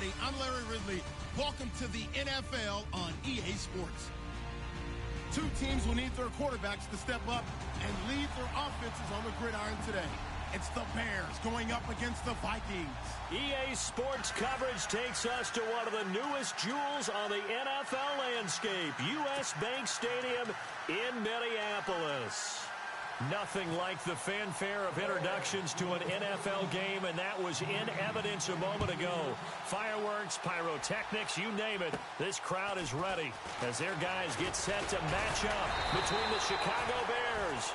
everybody. I'm Larry Ridley. Welcome to the NFL on EA Sports. Two teams will need their quarterbacks to step up and lead their offenses on the gridiron today. It's the Bears going up against the Vikings. EA Sports coverage takes us to one of the newest jewels on the NFL landscape, US Bank Stadium in Minneapolis. Nothing like the fanfare of introductions to an NFL game, and that was in evidence a moment ago. Fireworks, pyrotechnics, you name it, this crowd is ready as their guys get set to match up between the Chicago Bears.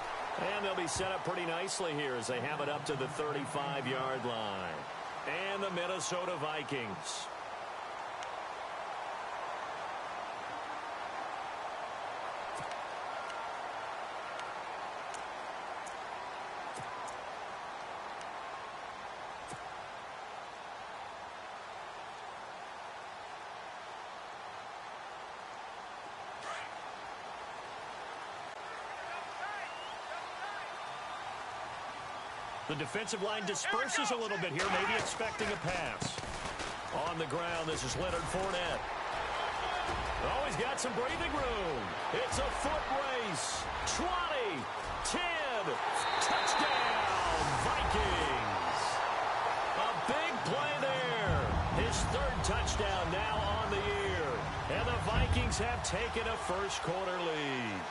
And they'll be set up pretty nicely here as they have it up to the 35-yard line. And the Minnesota Vikings. The defensive line disperses a little bit here, maybe expecting a pass. On the ground, this is Leonard Fournette. Oh, he's got some breathing room. It's a foot race. 20, 10, touchdown, Vikings. A big play there. His third touchdown now on the year. And the Vikings have taken a first-quarter lead.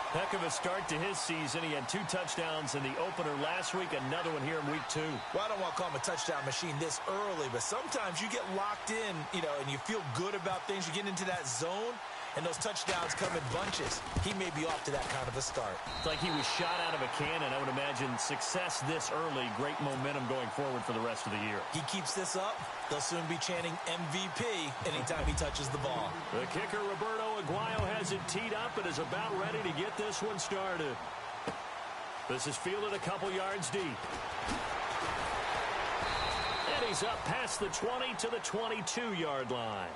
Heck of a start to his season. He had 2 touchdowns in the opener last week, another one here in week 2. Well, I don't want to call him a touchdown machine this early, but sometimes you get locked in, and you feel good about things. You get into that zone, and those touchdowns come in bunches. He may be off to that kind of a start. It's like he was shot out of a cannon. I would imagine success this early, great momentum going forward for the rest of the year. He keeps this up, they'll soon be chanting MVP anytime he touches the ball. The kicker, Roberto Aguayo, has it teed up and is about ready to get this one started. This is fielded a couple yards deep. And he's up past the 20 to the 22-yard line.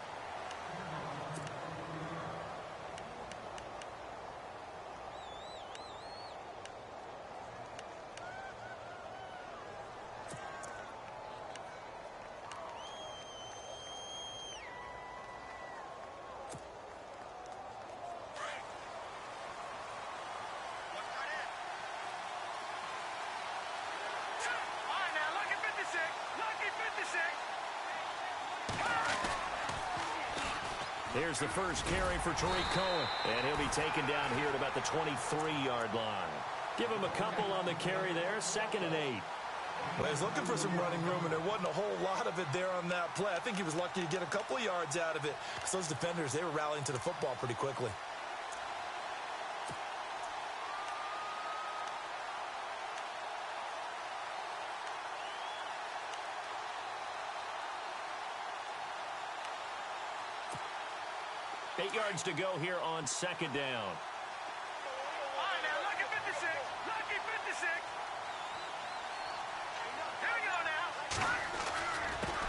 Here's the first carry for Tariq Cohen. And he'll be taken down here at about the 23-yard line. Give him a couple on the carry there. 2nd and 8. Well, he was looking for some running room, and there wasn't a whole lot of it there on that play. I think he was lucky to get a couple of yards out of it. Because those defenders, they were rallying to the football pretty quickly. Eight yards to go here on 2nd down. All right, now, lucky 56. Lucky 56. Here we go now.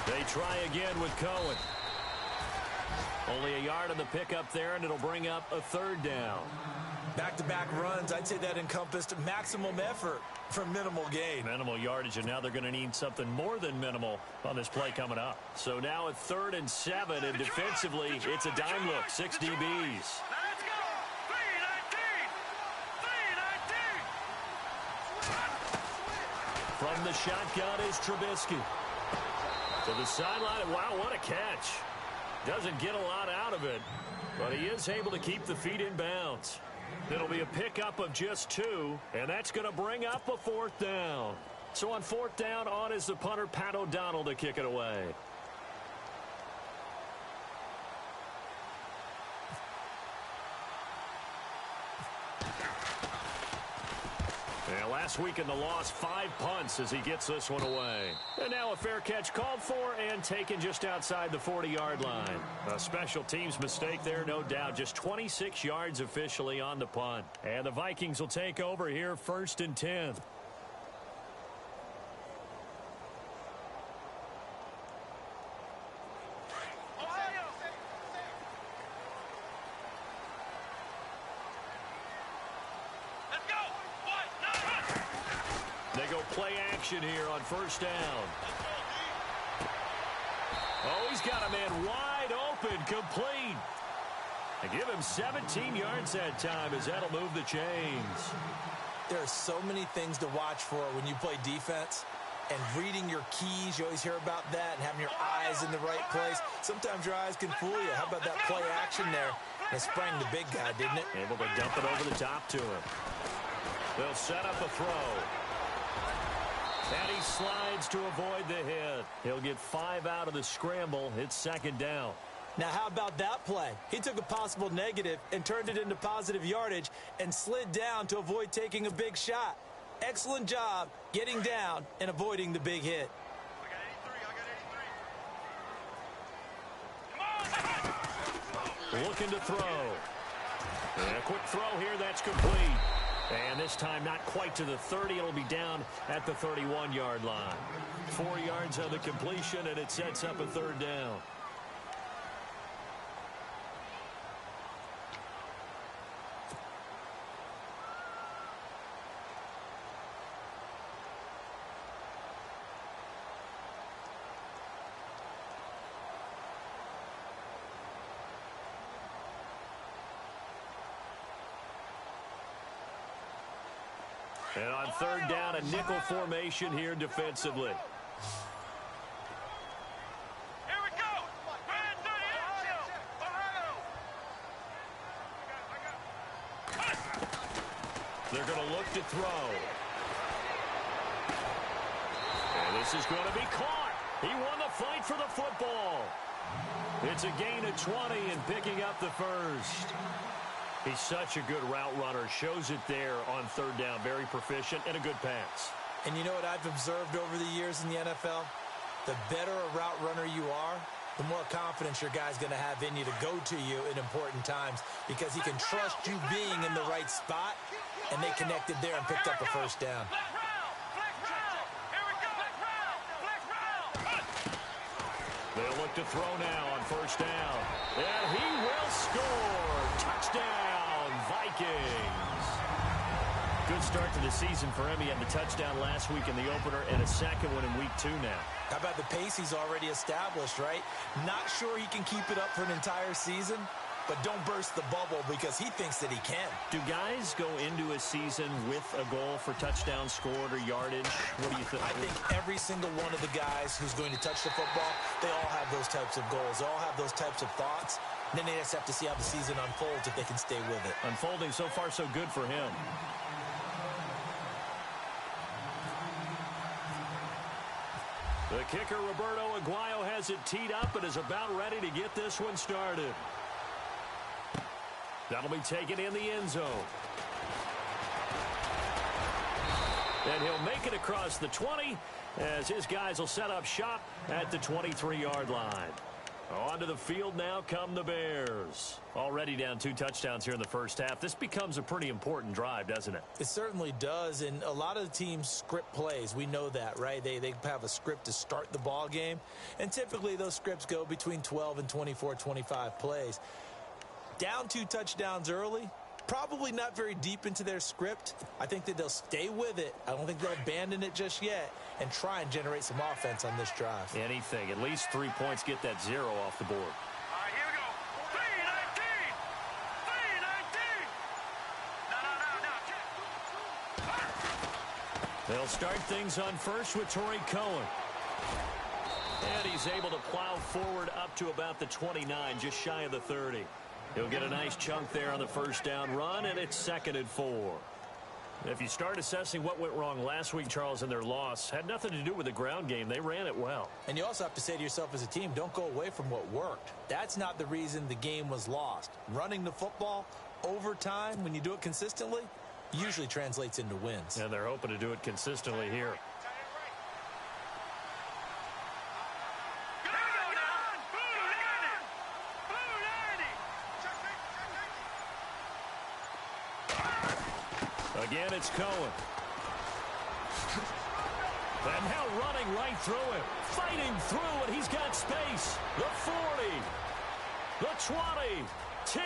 They try again with Cohen. Only a yard on the pickup there, and it'll bring up a 3rd down. Back-to-back runs, I'd say that encompassed maximum effort for minimal gain. Minimal yardage, and now they're going to need something more than minimal on this play coming up. So now a 3rd and 7, and defensively, it's a dime look. 6 DBs. Now let's go. 3-19. 3-19. From the shotgun is Trubisky. To the sideline. Wow, what a catch. Doesn't get a lot out of it, but he is able to keep the feet in bounds. It'll be a pickup of just 2, and that's going to bring up a 4th down. So on 4th down, on is the punter, Pat O'Donnell, to kick it away. And last week in the loss, 5 punts as he gets this one away. And now a fair catch called for and taken just outside the 40-yard line. A special teams mistake there, no doubt. Just 26 yards officially on the punt. And the Vikings will take over here, 1st and 10. They go play action here on 1st down. Oh, he's got a man wide open, complete. And give him 17 yards that time as that'll move the chains. There are so many things to watch for when you play defense. And reading your keys, you always hear about that, and having your eyes in the right place. Sometimes your eyes can fool you. How about that play action there? It sprang the big guy, didn't it? Able to dump it over the top to him. They'll set up a throw. And he slides to avoid the hit. He'll get 5 out of the scramble. It's second down. Now, how about that play? He took a possible negative and turned it into positive yardage and slid down to avoid taking a big shot. Excellent job getting down and avoiding the big hit. Looking to throw. And a quick throw here, that's complete. And this time not quite to the 30. It'll be down at the 31-yard line. 4 yards on the completion, and it sets up a third down. And on third down, a nickel formation here defensively. Here we go. They're going to look to throw. And this is going to be caught. He won the fight for the football. It's a gain of 20 and picking up the first. He's such a good route runner. Shows it there on third down. Very proficient and a good pass. And you know what I've observed over the years in the NFL? The better a route runner you are, the more confidence your guy's going to have in you to go to you in important times because he can trust you being in the right spot, and they connected there and picked up a first down. They'll look to throw now on first down. And he will score. Touchdown, Vikings. Good start to the season for him. He had the touchdown last week in the opener and a second one in week 2 now. How about the pace he's already established, right? Not sure he can keep it up for an entire season, but don't burst the bubble because he thinks that he can. Do guys go into a season with a goal for touchdowns scored or yardage? What do you think? I think every single one of the guys who's going to touch the football, they all have those types of goals. They all have those types of thoughts. And then they just have to see how the season unfolds if they can stay with it. Unfolding so far so good for him. The kicker, Roberto Aguayo, has it teed up and is about ready to get this one started. That'll be taken in the end zone. And he'll make it across the 20 as his guys will set up shop at the 23-yard line. Onto the field now come the Bears. Already down 2 touchdowns here in the first half. This becomes a pretty important drive, doesn't it? It certainly does, and a lot of the teams script plays. We know that, right? They have a script to start the ball game, and typically those scripts go between 12 and 24, 25 plays. Down 2 touchdowns early, probably not very deep into their script. I think that they'll stay with it. I don't think they'll abandon it just yet and try and generate some offense on this drive. Anything. At least 3 points, get that 0 off the board. All right, here we go. 3-19. They'll start things on first with Torrey Cohen. And he's able to plow forward up to about the 29, just shy of the 30. He'll get a nice chunk there on the first down run, and it's 2nd and 4. If you start assessing what went wrong last week, Charles, in their loss, had nothing to do with the ground game. They ran it well. And you also have to say to yourself as a team, don't go away from what worked. That's not the reason the game was lost. Running the football over time, when you do it consistently, usually translates into wins. And they're hoping to do it consistently here. Again, it's Cohen. And now running right through him. Fighting through, and he's got space. The 40. The 20. 10.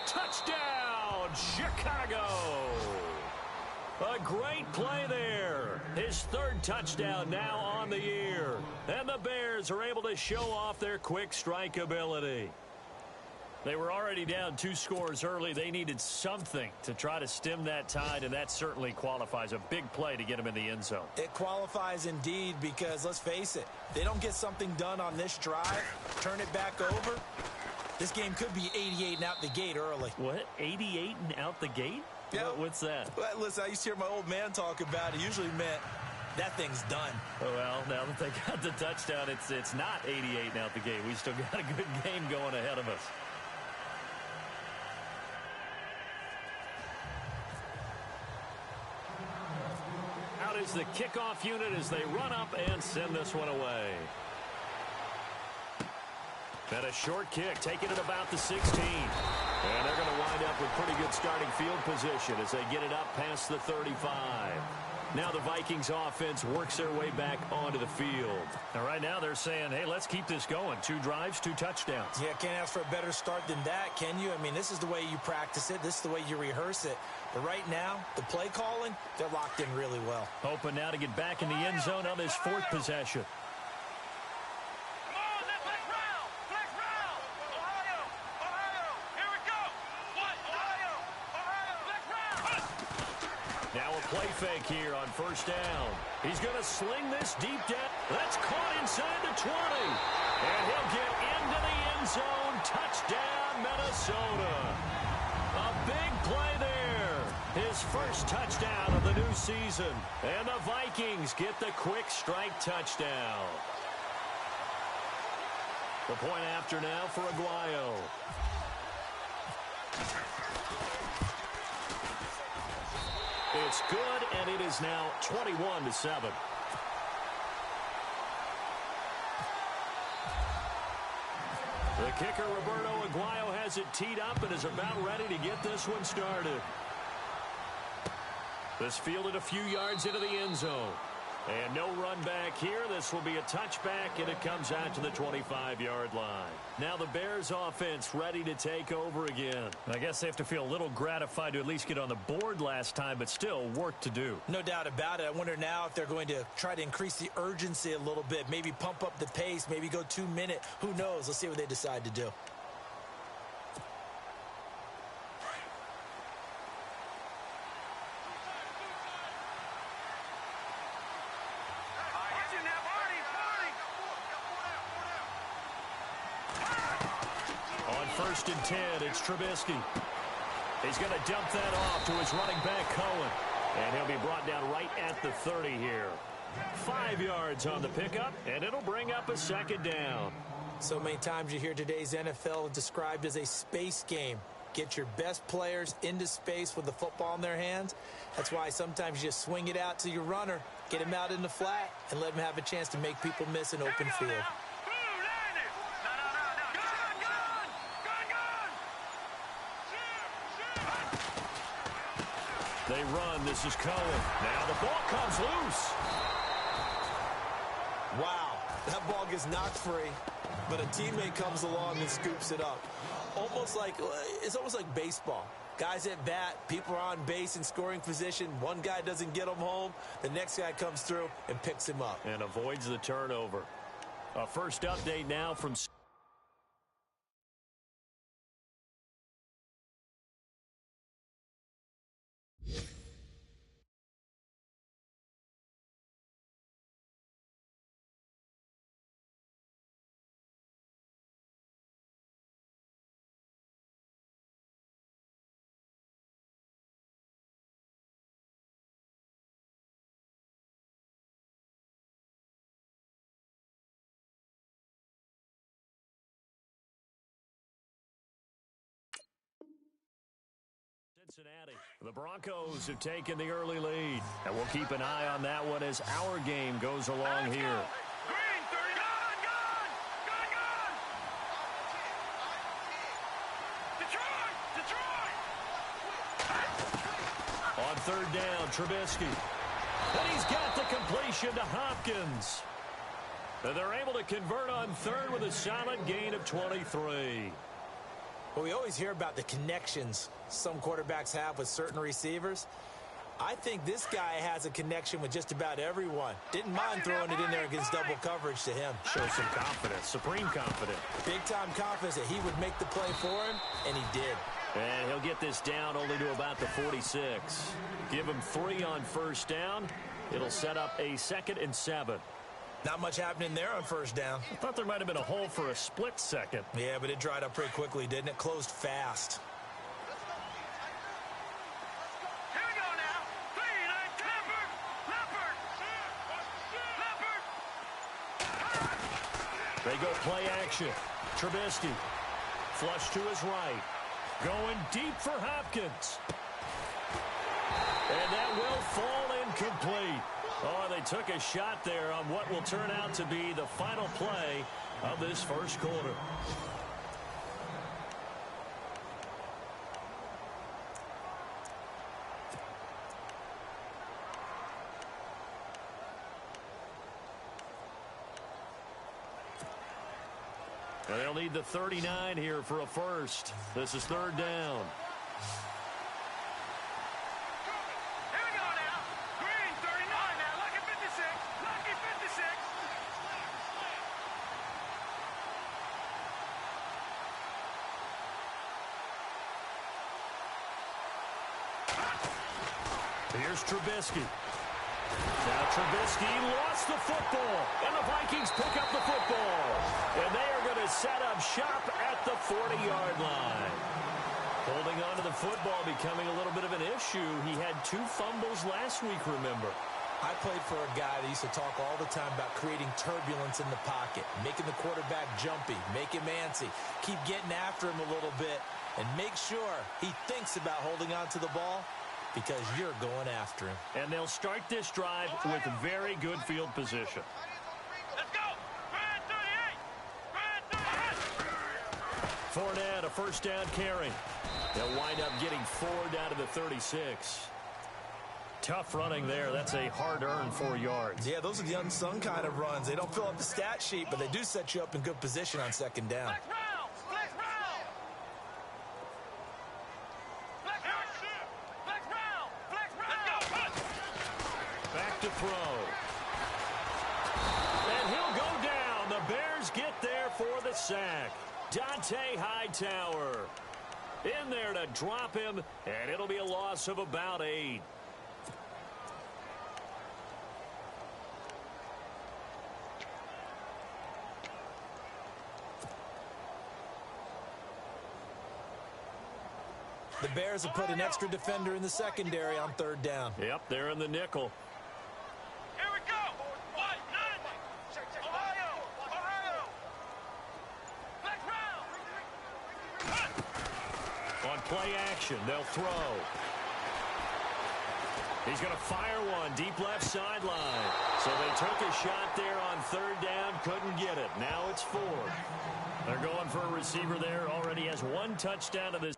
Touchdown, Chicago. A great play there. His third touchdown now on the year. And the Bears are able to show off their quick strike ability. They were already down 2 scores early. They needed something to try to stem that tide, and that certainly qualifies. A big play to get them in the end zone. It qualifies indeed because, let's face it, they don't get something done on this drive, turn it back over, this game could be 88 and out the gate early. What? 88 and out the gate? Yeah. What's that? Well, listen, I used to hear my old man talk about it. Usually meant that thing's done. Oh, well, now that they got the touchdown, it's not 88 and out the gate. We still got a good game going ahead of us. Out is the kickoff unit as they run up and send this one away. And a short kick, taking it about the 16. And they're going to wind up with pretty good starting field position as they get it up past the 35. Now the Vikings offense works their way back onto the field. And right now they're saying, hey, let's keep this going. 2 drives, 2 touchdowns. Yeah, can't ask for a better start than that, can you? I mean, this is the way you practice it. This is the way you rehearse it. But right now, the play calling, they're locked in really well. Hoping now to get back in the end zone on this 4th possession. Play fake here on first down. He's going to sling this deep down. That's caught inside the 20. And he'll get into the end zone. Touchdown, Minnesota. A big play there. His first touchdown of the new season. And the Vikings get the quick strike touchdown. The point after now for Aguayo. It's good, and it is now 21-7. The kicker, Roberto Aguayo, has it teed up and is about ready to get this one started. This fielded a few yards into the end zone. And no run back here. This will be a touchback, and it comes out to the 25-yard line. Now the Bears offense ready to take over again. I guess they have to feel a little gratified to at least get on the board last time, but still work to do. No doubt about it. I wonder now if they're going to try to increase the urgency a little bit, maybe pump up the pace, maybe go 2-minute. Who knows? Let's see what they decide to do. First and 10, it's Trubisky. He's going to dump that off to his running back, Cohen. And he'll be brought down right at the 30 here. 5 yards on the pickup, and it'll bring up a second down. So many times you hear today's NFL described as a space game. Get your best players into space with the football in their hands. That's why sometimes you just swing it out to your runner, get him out in the flat, and let him have a chance to make people miss an open field. They run. This is Cohen. Now the ball comes loose. Wow, that ball gets knocked free, but a teammate comes along and scoops it up. It's almost like baseball. Guys at bat, people are on base in scoring position. One guy doesn't get him home. The next guy comes through and picks him up. And avoids the turnover. A first update now from... Cincinnati. The Broncos have taken the early lead, and we'll keep an eye on that one as our game goes along here. Green, 30. Gone. Detroit. On third down, Trubisky. And he's got the completion to Hopkins. And they're able to convert on third with a solid gain of 23. Well, we always hear about the connections some quarterbacks have with certain receivers. I think this guy has a connection with just about everyone. Didn't mind throwing it in there against double coverage to him. Shows some confidence, supreme confidence. Big-time confidence that he would make the play for him, and he did. And he'll get this down only to about the 46. Give him 3 on first down. It'll set up a 2nd and 7. Not much happening there on first down. I thought there might have been a hole for a split second. Yeah, but it dried up pretty quickly, didn't it? Closed fast. Here we go now. Leopard. They go play action. Trubisky. Flush to his right. Going deep for Hopkins. And that will fall incomplete. Oh, they took a shot there on what will turn out to be the final play of this first quarter. And they'll need the 39 here for a first. This is 3rd down. Here we go now. Green 39 now. Lucky 56. Lucky 56. Here's Trubisky. Now Trubisky lost the football, and the Vikings pick up the football. And they are going to set up shop at the 40-yard line. Holding on to the football becoming a little bit of an issue. He had 2 fumbles last week, remember. I played for a guy that used to talk all the time about creating turbulence in the pocket, making the quarterback jumpy, make him antsy, keep getting after him a little bit, and make sure he thinks about holding on to the ball, because you're going after him. And they'll start this drive with very good field position. Let's go. Grand 38. Grand 38. Fournette, a first down carry. They'll wind up getting 4 down to the 36. Tough running there. That's a hard-earned 4 yards. Yeah, those are the unsung kind of runs. They don't fill up the stat sheet, but they do set you up in good position on 2nd down. Flex round. Flex round. Flex round. Flex round. Let's go. Back to throw. And he'll go down. The Bears get there for the sack. Dante Hightower in there to drop him, and it'll be a loss of about 8. The Bears have put an extra defender in the secondary on 3rd down. Yep, they're in the nickel. Here we go. White, 9. Ohio. Flex round. On play action, they'll throw. He's going to fire one deep left sideline. So they took a shot there on 3rd down, couldn't get it. Now it's 4. They're going for a receiver there, already has 1 touchdown to this.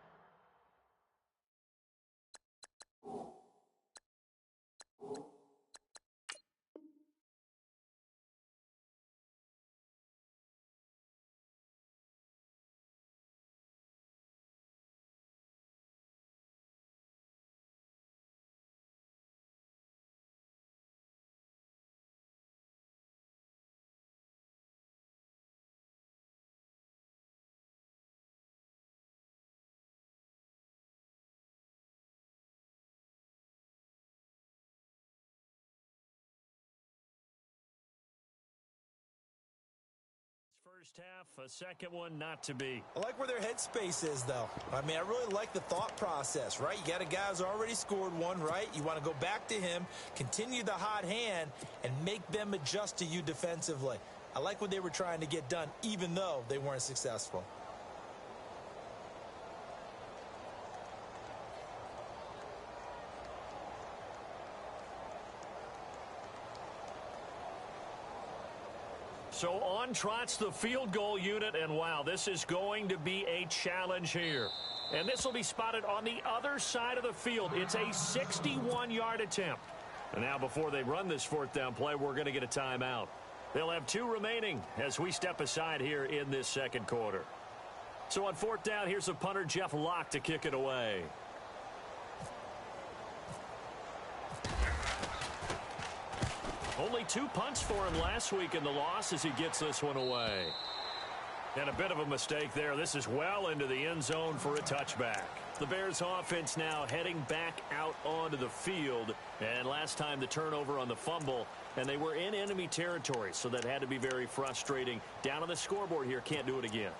First half, a second one not to be. I like where their headspace is, though. I mean, I really like the thought process, right? You got a guy who's already scored 1, right? You want to go back to him, continue the hot hand, and make them adjust to you defensively. I like what they were trying to get done, even though they weren't successful. So on trots the field goal unit, and wow, this is going to be a challenge here. And this will be spotted on the other side of the field. It's a 61-yard attempt. And now before they run this 4th down play, we're going to get a timeout. They'll have 2 remaining as we step aside here in this 2nd quarter. So on 4th down, here's the punter, Jeff LOC, to kick it away. only 2 punts for him last week in the loss as he gets this one away. And a bit of a mistake there. This is well into the end zone for a touchback. The Bears offense now heading back out onto the field. And last time the turnover on the fumble, and they were in enemy territory, so that had to be very frustrating. Down on the scoreboard here, can't do it again.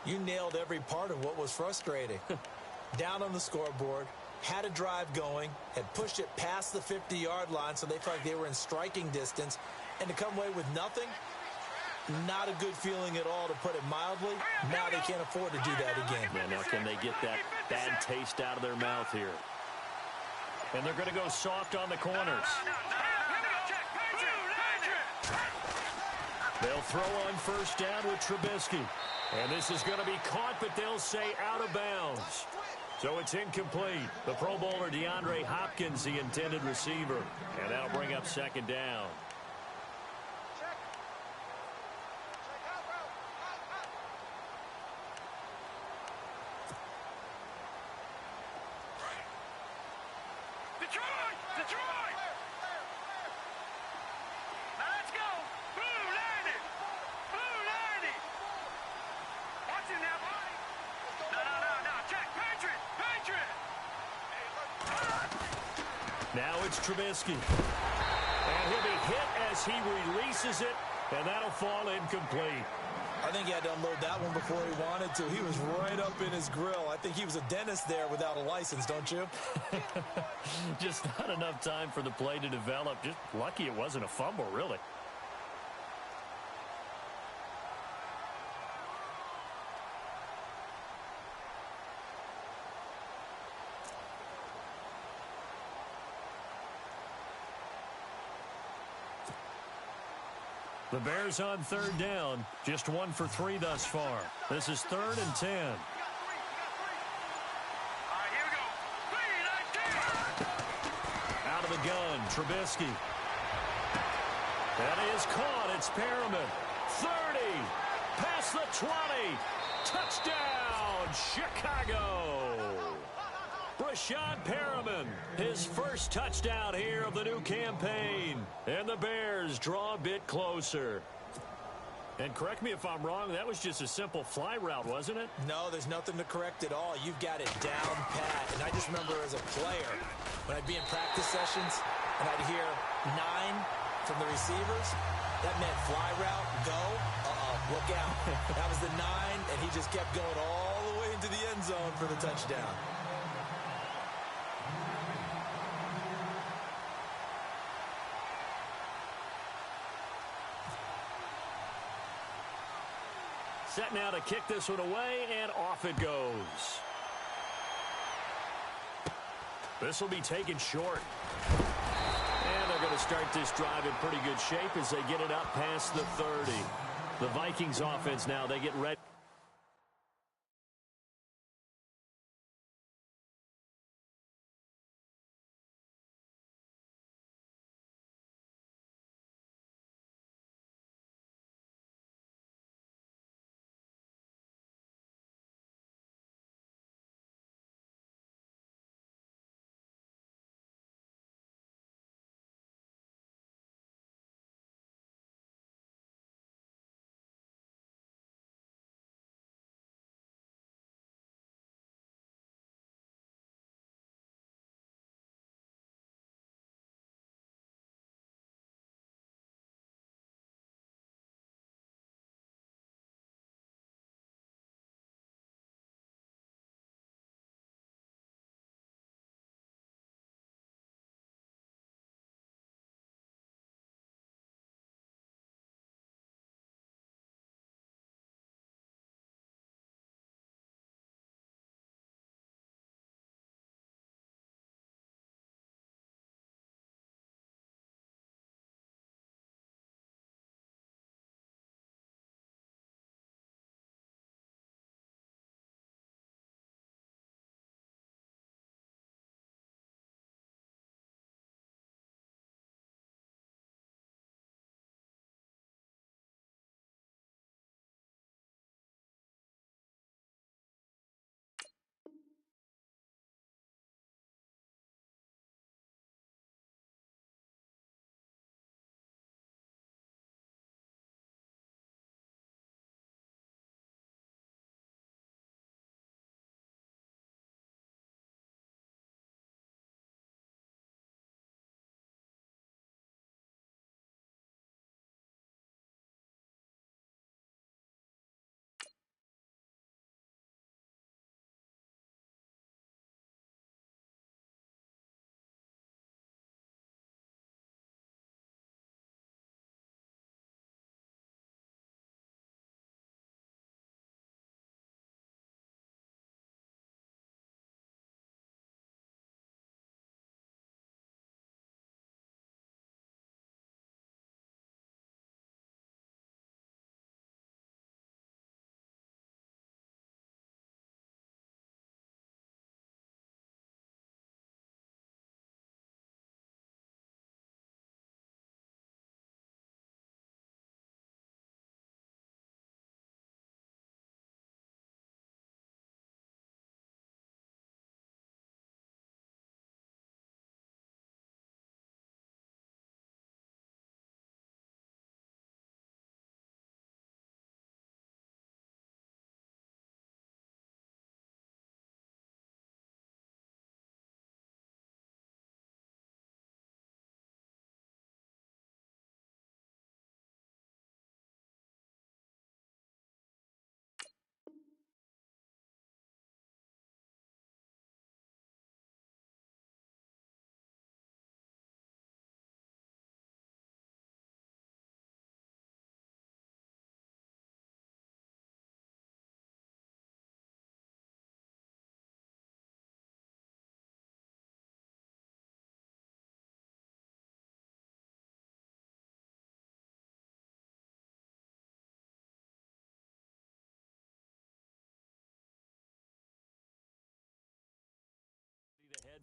You nailed every part of what was frustrating. Down on the scoreboard, had a drive going, had pushed it past the 50-yard line, so they felt like they were in striking distance, and to come away with nothing, not a good feeling at all, to put it mildly. Now they can't afford to do that again. Yeah, now can they get that bad taste out of their mouth here? And they're going to go soft on the corners. They'll throw on first down with Trubisky. And this is going to be caught, but they'll say out of bounds. So it's incomplete. The Pro Bowler DeAndre Hopkins, the intended receiver. And that'll bring up second down. Detroit! Now let's go! Blue landed! Blue landed! Watch it now, buddy! No. Check! Patriot! Now it's Trubisky. And he'll be hit as he releases it, and that'll fall incomplete. I think he had to unload that one before he wanted to. He was right up in his grill. I think he was a dentist there without a license, don't you? Just not enough time for the play to develop. Just lucky it wasn't a fumble, really. The Bears on third down, just 1 for 3 thus far. This is 3rd and 10. All right, here we go. 3-19. Out of the gun, Trubisky. That is caught. It's Perriman. 30. Past the 20. Touchdown, Chicago. Brashad Perriman, his first touchdown here of the new campaign. And the Bears draw a bit closer. And correct me if I'm wrong, that was just a simple fly route, wasn't it? No, there's nothing to correct at all. You've got it down pat. And I just remember as a player, when I'd be in practice sessions and I'd hear 9 from the receivers, that meant fly route, go, look out. That was the 9, and he just kept going all the way into the end zone for the touchdown. Set now to kick this one away, and off it goes. This will be taken short. And they're going to start this drive in pretty good shape as they get it up past the 30. The Vikings offense now, they get ready.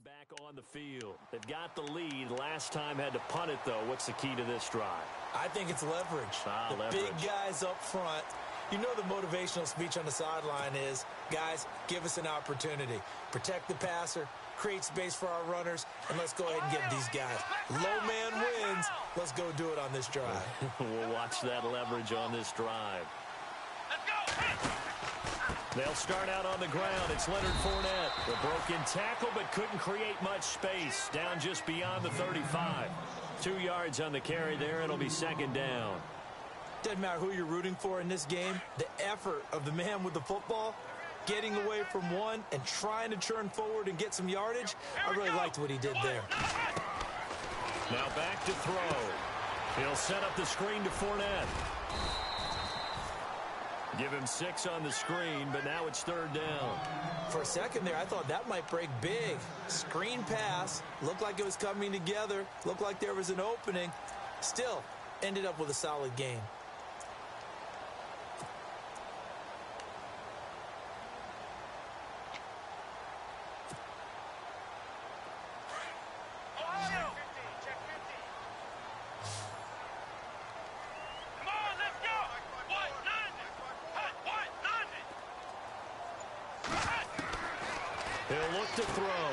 back on the field. They've got the lead. Last time had to punt it, though. What's the key to this drive? I think it's leverage. The leverage. Big guys up front. You know the motivational speech on the sideline is, guys, give us an opportunity. Protect the passer, create space for our runners, and let's go ahead and get these guys. Low man wins. Let's go do it on this drive. We'll watch that leverage on this drive. They'll start out on the ground. It's Leonard Fournette. The broken tackle, but couldn't create much space. Down just beyond the 35. 2 yards on the carry there. It'll be second down. Doesn't matter who you're rooting for in this game. The effort of the man with the football, getting away from one and trying to turn forward and get some yardage, I really liked what he did there. Now back to throw. He'll set up the screen to Fournette. Give him 6 on the screen, but now it's third down. For a second there, I thought that might break big. Screen pass. Looked like it was coming together. Looked like there was an opening. Still, ended up with a solid game. He'll look to throw.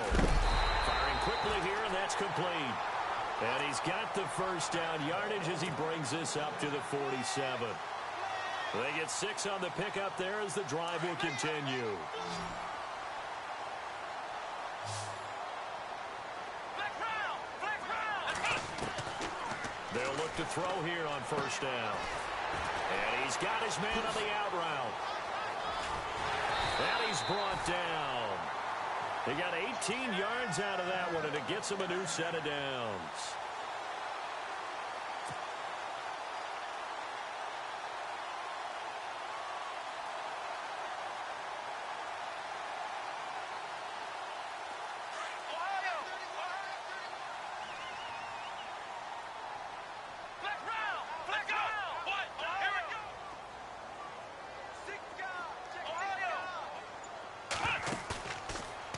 Firing quickly here, and that's complete. And he's got the first down yardage as he brings this up to the 47. They get 6 on the pickup there as the drive will continue. They'll look to throw here on first down. And he's got his man on the out route. And he's brought down. They got 18 yards out of that one, and it gets him a new set of downs.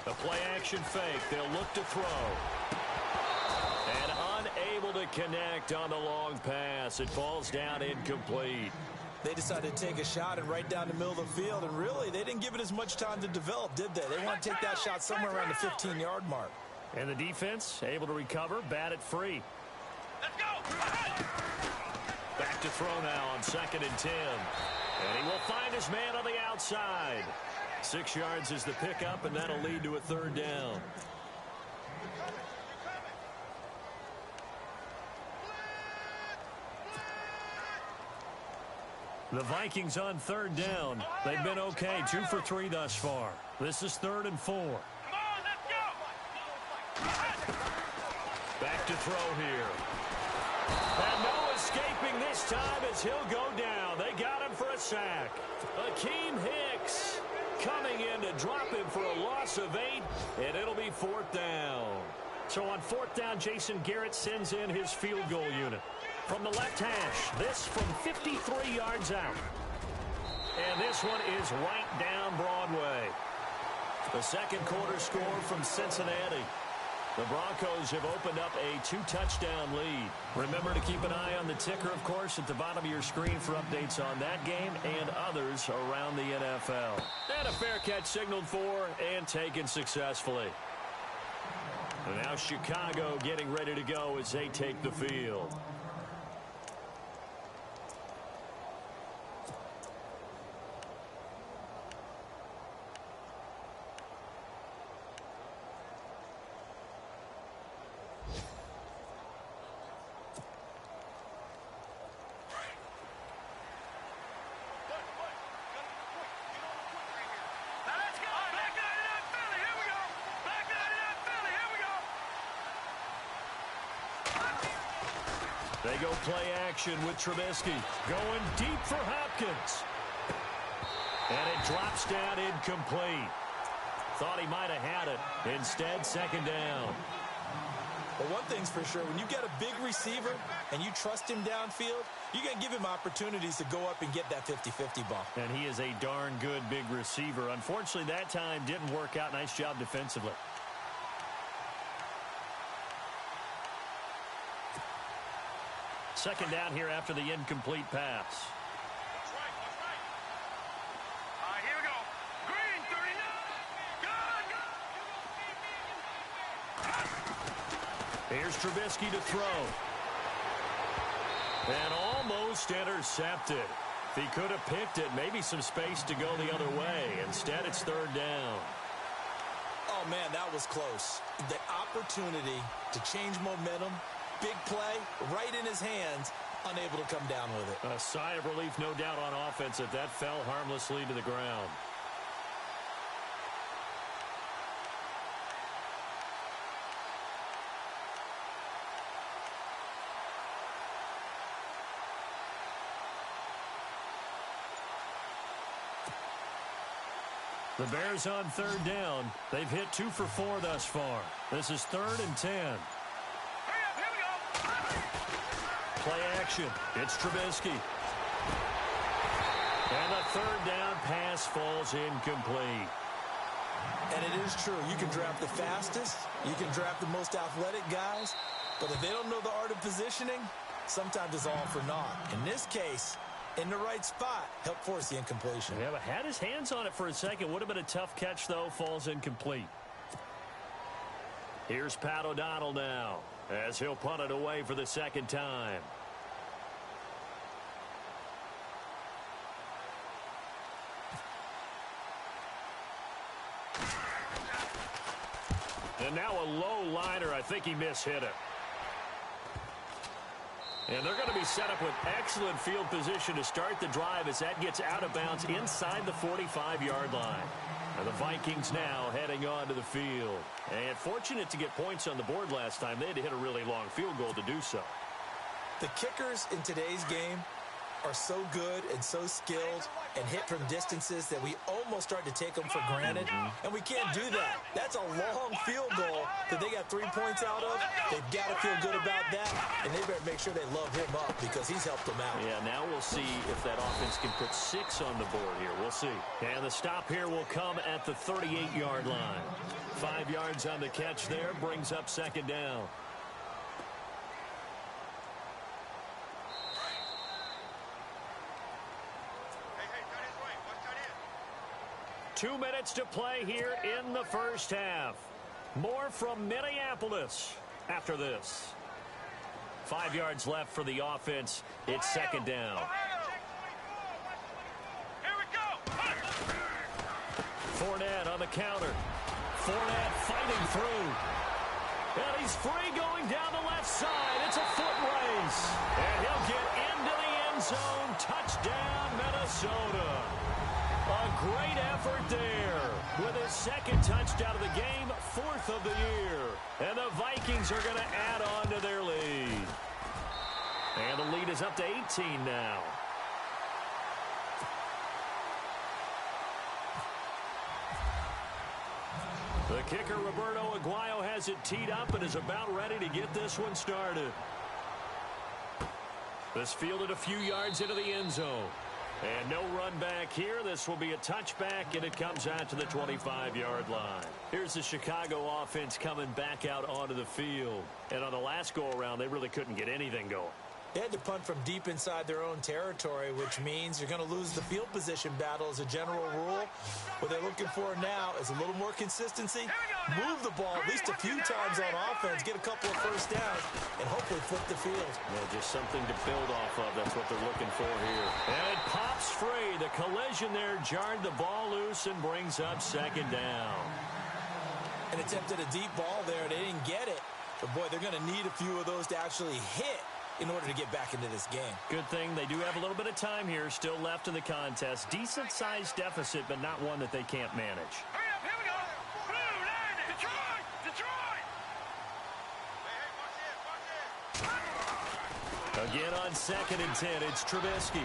A play-action fake. They'll look to throw. And unable to connect on the long pass. It falls down incomplete. They decided to take a shot and right down the middle of the field, and really, they didn't give it as much time to develop, did they? They want to take that shot somewhere around the 15-yard mark. And the defense able to recover, bat it free. Let's go! Back to throw now on 2nd and 10. And he will find his man on the outside. 6 yards is the pickup, and that'll lead to a third down. The Vikings on third down. They've been okay, 2 for 3 thus far. This is 3rd and 4. Come on, let's go! Back to throw here. And no escaping this time as he'll go down. They got him for a sack. Akeem Hicks coming in to drop him for a loss of 8, and it'll be 4th down. So on 4th down, Jason Garrett sends in his field goal unit. From the left hash, this from 53 yards out. And this one is right down Broadway. The second quarter score from Cincinnati. The Broncos have opened up a 2-touchdown lead. Remember to keep an eye on the ticker, of course, at the bottom of your screen for updates on that game and others around the NFL. And a fair catch signaled for and taken successfully. And now Chicago getting ready to go as they take the field. They go play action with Trubisky. Going deep for Hopkins. And it drops down incomplete. Thought he might have had it. Instead, second down. Well, one thing's for sure. When you get a big receiver and you trust him downfield, you're going to give him opportunities to go up and get that 50-50 ball. And he is a darn good big receiver. Unfortunately, that time didn't work out. Nice job defensively. Second down here after the incomplete pass. That's right. All right, here we go. Green, 39. Go. Here's Trubisky to throw. And almost intercepted. If he could have picked it, maybe some space to go the other way. Instead, it's third down. Oh, man, that was close. The opportunity to change momentum, big play, right in his hands, unable to come down with it. A sigh of relief, no doubt, on offense if that fell harmlessly to the ground. The Bears on third down. They've hit 2 for 4 thus far. This is 3rd and 10. Hurry up, here we go. Play action. It's Trubisky. And the third down pass falls incomplete. And it is true. You can draft the fastest. You can draft the most athletic guys. But if they don't know the art of positioning, sometimes it's all for naught. In this case, in the right spot, help force the incompletion. Yeah, but had his hands on it for a second. Would have been a tough catch, though. Falls incomplete. Here's Pat O'Donnell now as he'll punt it away for the second time. And now a low liner. I think he mishit it. And they're going to be set up with excellent field position to start the drive as that gets out of bounds inside the 45-yard line. And the Vikings now heading onto the field. And fortunate to get points on the board last time. They had to hit a really long field goal to do so. The kickers in today's game are so good and so skilled and hit from distances that we almost start to take them for granted. And we can't do that. That's a long field goal that they got 3 points out of. They've got to feel good about that, and they better make sure they love him up because he's helped them out. Yeah, now we'll see if that offense can put 6 on the board here. We'll see. And the stop here will come at the 38-yard line. 5 yards on the catch there brings up second down. 2 minutes to play here in the first half. More from Minneapolis after this. 5 yards left for the offense. It's second down. Here we go. Fournette on the counter. Fournette fighting through. And he's free going down the left side. It's a foot race. And he'll get into the end zone. Touchdown, Minnesota. A great effort there with his second touchdown of the game, 4th of the year. And the Vikings are going to add on to their lead. And the lead is up to 18 now. The kicker, Roberto Aguayo, has it teed up and is about ready to get this one started. This fielded a few yards into the end zone. And no run back here. This will be a touchback, and it comes out to the 25-yard line. Here's the Chicago offense coming back out onto the field. And on the last go-around, they really couldn't get anything going. They had to punt from deep inside their own territory, which means you're going to lose the field position battle as a general rule. What they're looking for now is a little more consistency, move the ball at least a few times on offense, get a couple of first downs, and hopefully flip the field. Yeah, just something to build off of. That's what they're looking for here. And it pops free. The collision there jarred the ball loose and brings up second down. And attempted a deep ball there. They didn't get it. But, boy, they're going to need a few of those to actually hit in order to get back into this game. Good thing they do have a little bit of time here still left in the contest. Decent-sized deficit, but not one that they can't manage. Hurry up, here we go. Blue, land it. Detroit, Detroit. Hey, Again on 2nd and 10, it's Trubisky.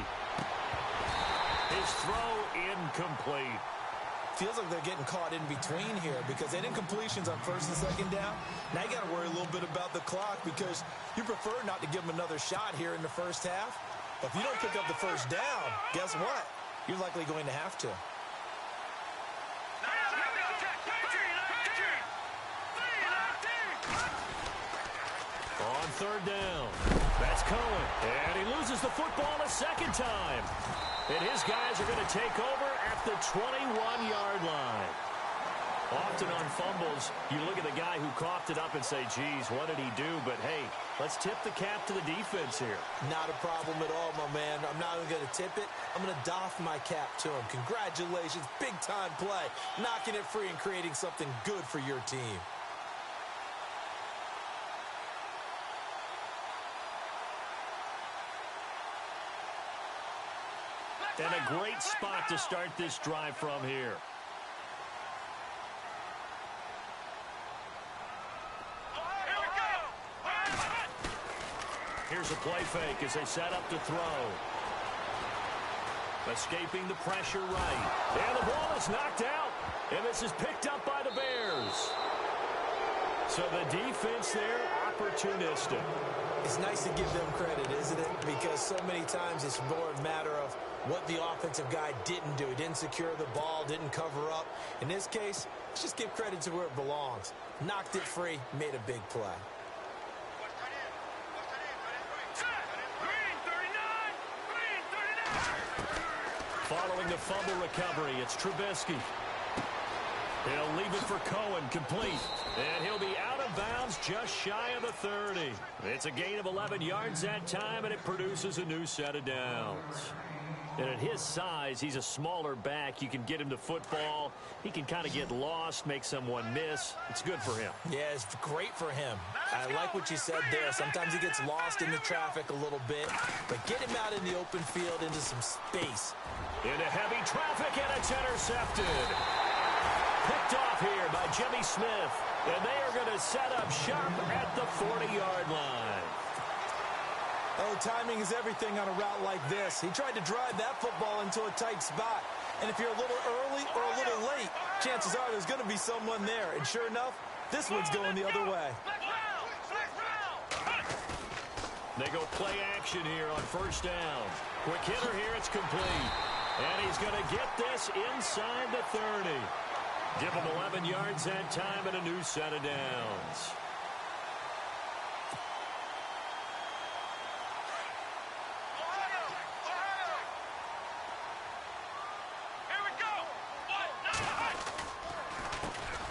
His throw incomplete. Feels like they're getting caught in between here because they didn't completions on 1st and 2nd down. Now you got to worry a little bit about the clock because you prefer not to give them another shot here in the first half. But if you don't pick up the first down, guess what? You're likely going to have to. On 3rd down. That's Cohen. And he loses the football a second time. And his guys are going to take over at the 21-yard line. Often on fumbles, you look at the guy who coughed it up and say, geez, what did he do? But, hey, let's tip the cap to the defense here. Not a problem at all, my man. I'm not even going to tip it. I'm going to doff my cap to him. Congratulations. Big-time play. Knocking it free and creating something good for your team. And a great spot to start this drive from here. Here's a play fake as they set up to throw. Escaping the pressure right. And the ball is knocked out. And this is picked up by the Bears. So the defense there, opportunistic. It's nice to give them credit, isn't it? Because so many times it's more a matter of what the offensive guy didn't do. He didn't secure the ball, didn't cover up. In this case, let's just give credit to where it belongs. Knocked it free, made a big play. Following the fumble recovery, it's Trubisky. He'll leave it for Cohen, complete. And he'll be out of bounds just shy of the 30. It's a gain of 11 yards that time, and it produces a new set of downs. And at his size, he's a smaller back. You can get him to football. He can kind of get lost, make someone miss. It's good for him. Yeah, it's great for him. I like what you said there. Sometimes he gets lost in the traffic a little bit, but get him out in the open field into some space. Into heavy traffic, and it's intercepted. Picked off here by Jimmy Smith, and they are going to set up shop at the 40-yard line. Oh, timing is everything on a route like this. He tried to drive that football into a tight spot. And if you're a little early or a little late, chances are there's going to be someone there. And sure enough, this one's going the other way. They go play action here on first down. Quick hitter here, it's complete. And he's going to get this inside the 30. Give him 11 yards that time and a new set of downs.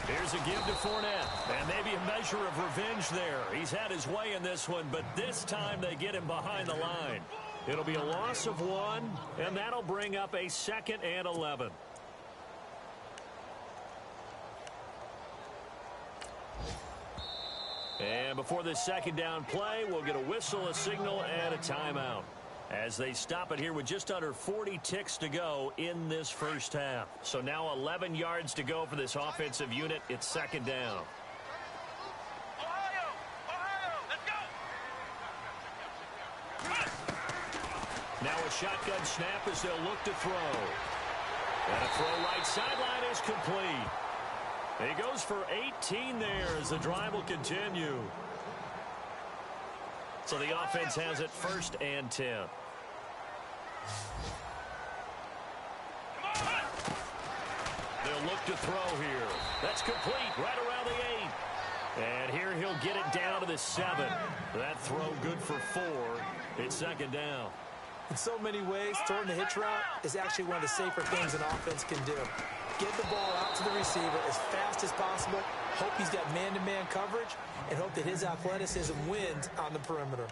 Here's a give to Fournette, and maybe a measure of revenge there. He's had his way in this one, but this time they get him behind the line. It'll be a loss of 1, and that'll bring up a 2nd and 11. And before this second down play, we'll get a whistle, a signal, and a timeout, as they stop it here with just under 40 ticks to go in this first half. So now 11 yards to go for this offensive unit. It's second down. Now a shotgun snap as they'll look to throw. And a throw right sideline is complete. He goes for 18 there as the drive will continue. So the offense has it 1st and 10. They'll look to throw here. That's complete right around the 8. And here he'll get it down to the 7. That throw good for 4. It's second down. In so many ways, throwing the hitch route is actually one of the safer things an offense can do. Get the ball out to the receiver as fast as possible, hope he's got man-to-man coverage, and hope that his athleticism wins on the perimeter.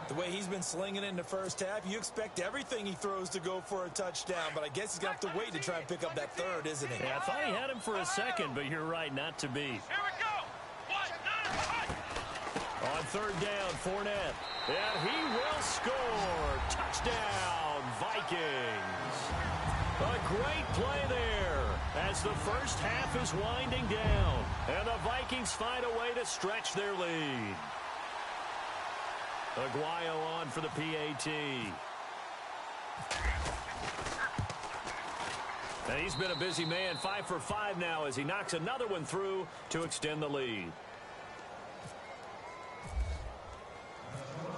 The way he's been slinging it in the first half, you expect everything he throws to go for a touchdown, but I guess he's got to wait to try and pick up that 3rd, isn't he? Yeah, I thought he had him for a second, but you're right, not to be. Here we go. On 3rd down, Fournette. And he will score. Touchdown, Vikings. A great play there as the first half is winding down. And the Vikings find a way to stretch their lead. Aguayo on for the PAT. And he's been a busy man, 5 for 5 now as he knocks another one through to extend the lead.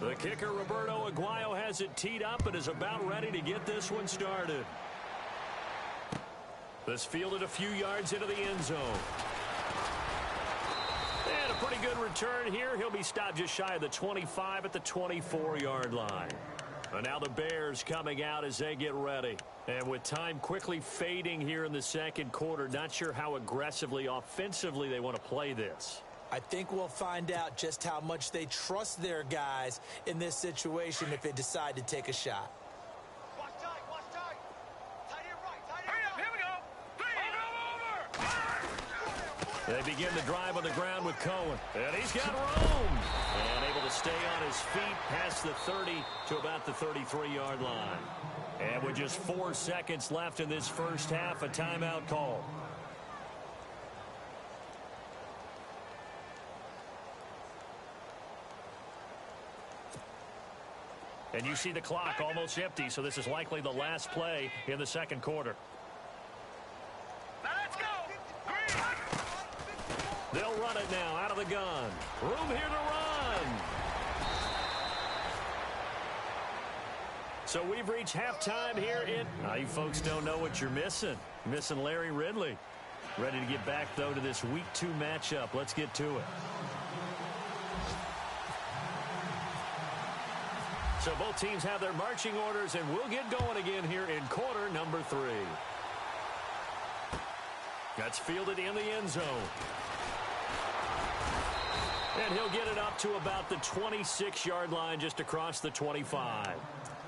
The kicker, Roberto Aguayo, has it teed up and is about ready to get this one started. This fielded a few yards into the end zone. And a pretty good return here. He'll be stopped just shy of the 25 at the 24-yard line. And now the Bears coming out as they get ready. And with time quickly fading here in the second quarter, not sure how aggressively, offensively they want to play this. I think we'll find out just how much they trust their guys in this situation if they decide to take a shot. Watch tight, watch tight. Tight end right, tight end right. Here we go. They begin the drive on the ground with Cohen. And he's got room. And able to stay on his feet past the 30 to about the 33-yard line. And with just 4 seconds left in this first half, a timeout call. And you see the clock almost empty, so this is likely the last play in the second quarter. Now let's go. Green. They'll run it now out of the gun. Room here to run. So we've reached halftime here in... Now you folks don't know what you're missing. Missing Larry Ridley. Ready to get back, though, to this Week 2 matchup. Let's get to it. So both teams have their marching orders, and we'll get going again here in quarter number 3. That's fielded in the end zone. And he'll get it up to about the 26-yard line just across the 25.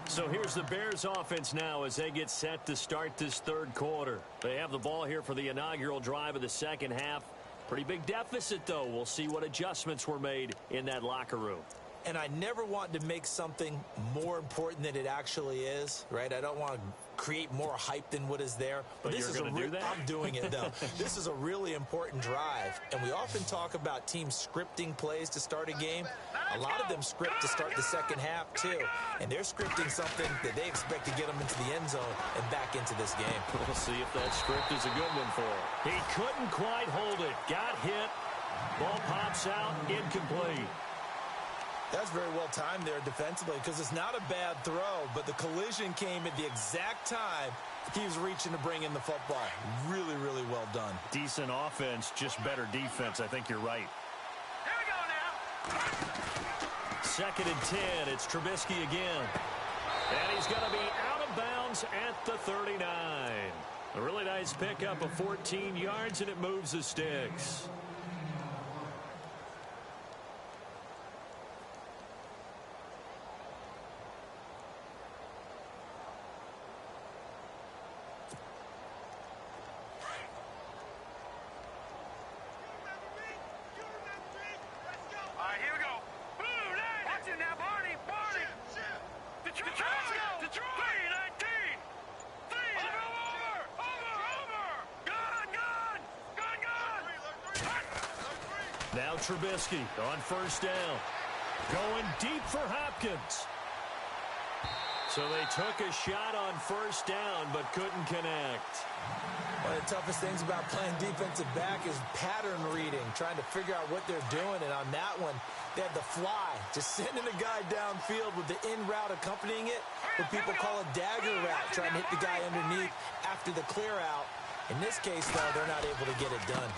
So here's the Bears offense now as they get set to start this third quarter. They have the ball here for the inaugural drive of the second half. Pretty big deficit, though. We'll see what adjustments were made in that locker room. And I never want to make something more important than it actually is, right? I don't want to create more hype than what is there. But this is going to do that? I'm doing it, though. This is a really important drive. And we often talk about teams scripting plays to start a game. A lot of them script to start the second half, too. And they're scripting something that they expect to get them into the end zone and back into this game. We'll see if that script is a good one for him. He couldn't quite hold it. Got hit. Ball pops out. Incomplete. That's very well timed there defensively because it's not a bad throw, but the collision came at the exact time he was reaching to bring in the football. Really, really well done. Decent offense, just better defense. I think you're right. Here we go now. 2nd and 10. It's Trubisky again. And he's going to be out of bounds at the 39. A really nice pickup of 14 yards, and it moves the sticks. Now Trubisky on first down. Going deep for Hopkins. So they took a shot on first down but couldn't connect. One of the toughest things about playing defensive back is pattern reading, trying to figure out what they're doing. And on that one, they had the fly, just sending a guy downfield with the in route accompanying it, what people call a dagger route, trying to hit the guy underneath after the clear out. In this case, though, they're not able to get it done.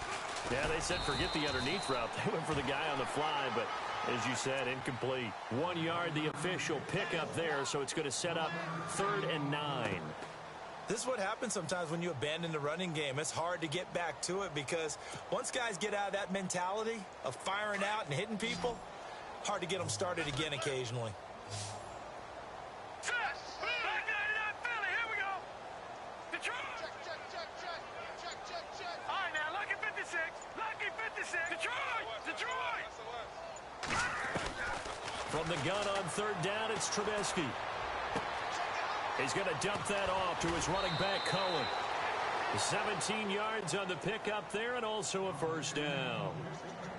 Yeah, they said forget the underneath route. They went for the guy on the fly, but as you said, incomplete. 1 yard, the official pickup there, so it's going to set up 3rd and 9. This is what happens sometimes when you abandon the running game. It's hard to get back to it because once guys get out of that mentality of firing out and hitting people, hard to get them started again occasionally. From the gun on 3rd down, it's Trubisky. He's going to dump that off to his running back, Cohen. 17 yards on the pickup there and also a first down.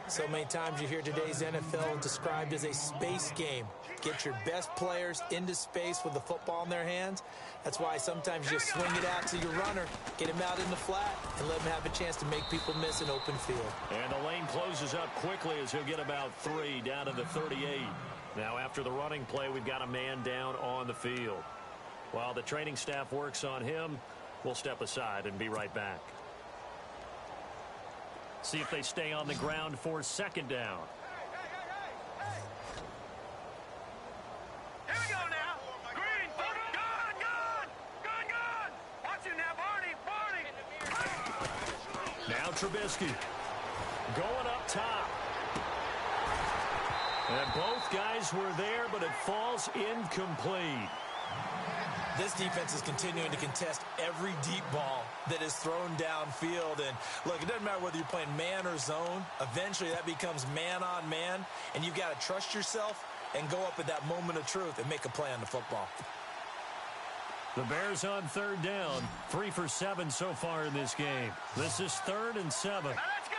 So many times you hear today's NFL described as a space game. Get your best players into space with the football in their hands. That's why sometimes you swing it out to your runner, get him out in the flat, and let him have a chance to make people miss an open field. And the lane closes up quickly as he'll get about 3 down to the 38. Now after the running play, we've got a man down on the field. While the training staff works on him, we'll step aside and be right back. See if they stay on the ground for second down. Here we go now. Green, gun. Watch it now, Barney. Now Trubisky going up top. And both guys were there, but it falls incomplete. This defense is continuing to contest every deep ball that is thrown downfield. And, look, it doesn't matter whether you're playing man or zone. Eventually, that becomes man on man, and you've got to trust yourself and go up at that moment of truth and make a play on the football. The Bears on third down, 3 for 7 so far in this game. This is 3rd and 7. Now let's go.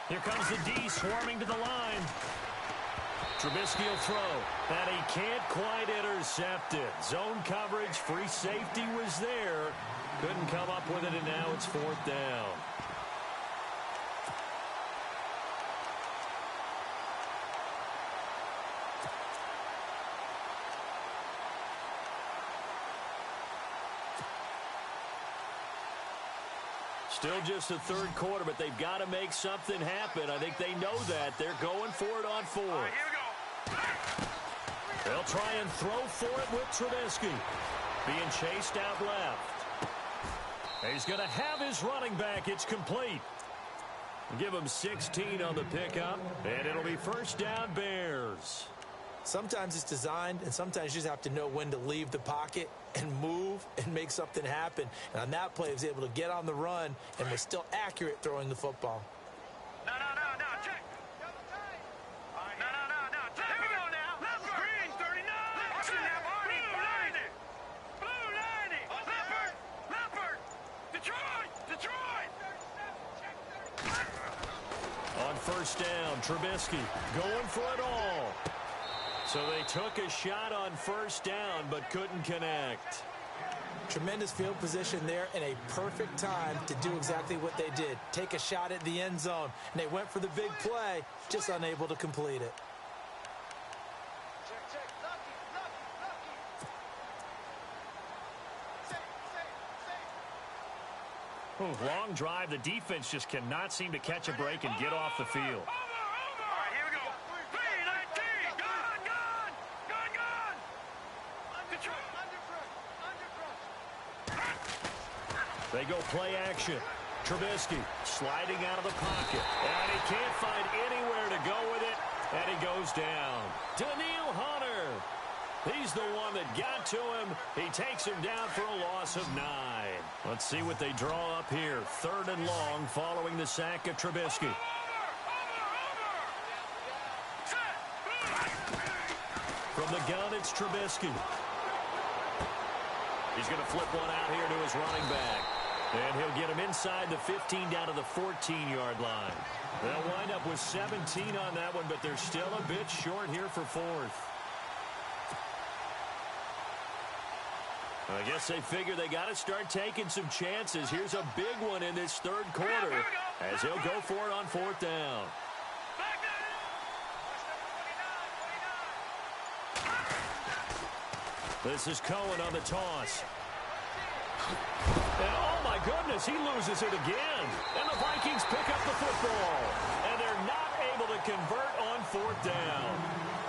3-19. Here comes the D swarming to the line. Trubisky will throw, and he can't quite intercept it. Zone coverage, free safety was there. Couldn't come up with it, and now it's 4th down. Still just the third quarter, but they've got to make something happen. I think they know that. They're going for it on 4. All right, here we go. They'll try and throw for it with Trubisky. Being chased out left. He's going to have his running back. It's complete. Give him 16 on the pickup, and it'll be 1st down Bears. Sometimes it's designed, and sometimes you just have to know when to leave the pocket and move and make something happen. And on that play, he was able to get on the run and was still accurate throwing the football. No, check. No, check. Here we go now. Leopard. Green, 39. Watch it now, Barney. Blue 90. Leopard. Detroit. On 1st down, Trubisky going for it all. So they took a shot on 1st down, but couldn't connect. Tremendous field position there and a perfect time to do exactly what they did. Take a shot at the end zone. And they went for the big play, just unable to complete it. Ooh, long drive. The defense just cannot seem to catch a break and get off the field. All right, here we go. 3-19. Gun. Detroit. They go play action. Trubisky sliding out of the pocket. And he can't find anywhere to go with it. And he goes down. Daniil Hunter. He's the one that got to him. He takes him down for a loss of 9. Let's see what they draw up here. 3rd and long following the sack of Trubisky. From the gun, it's Trubisky. He's going to flip one out here to his running back. And he'll get him inside the 15 down to the 14-yard line. They'll wind up with 17 on that one, but they're still a bit short here for 4th. I guess they figure they got to start taking some chances. Here's a big one in this 3rd quarter as he'll go for it on 4th down. This is Cohen on the toss. And oh my goodness, he loses it again. And the Vikings pick up the football. And they're not able to convert on 4th down.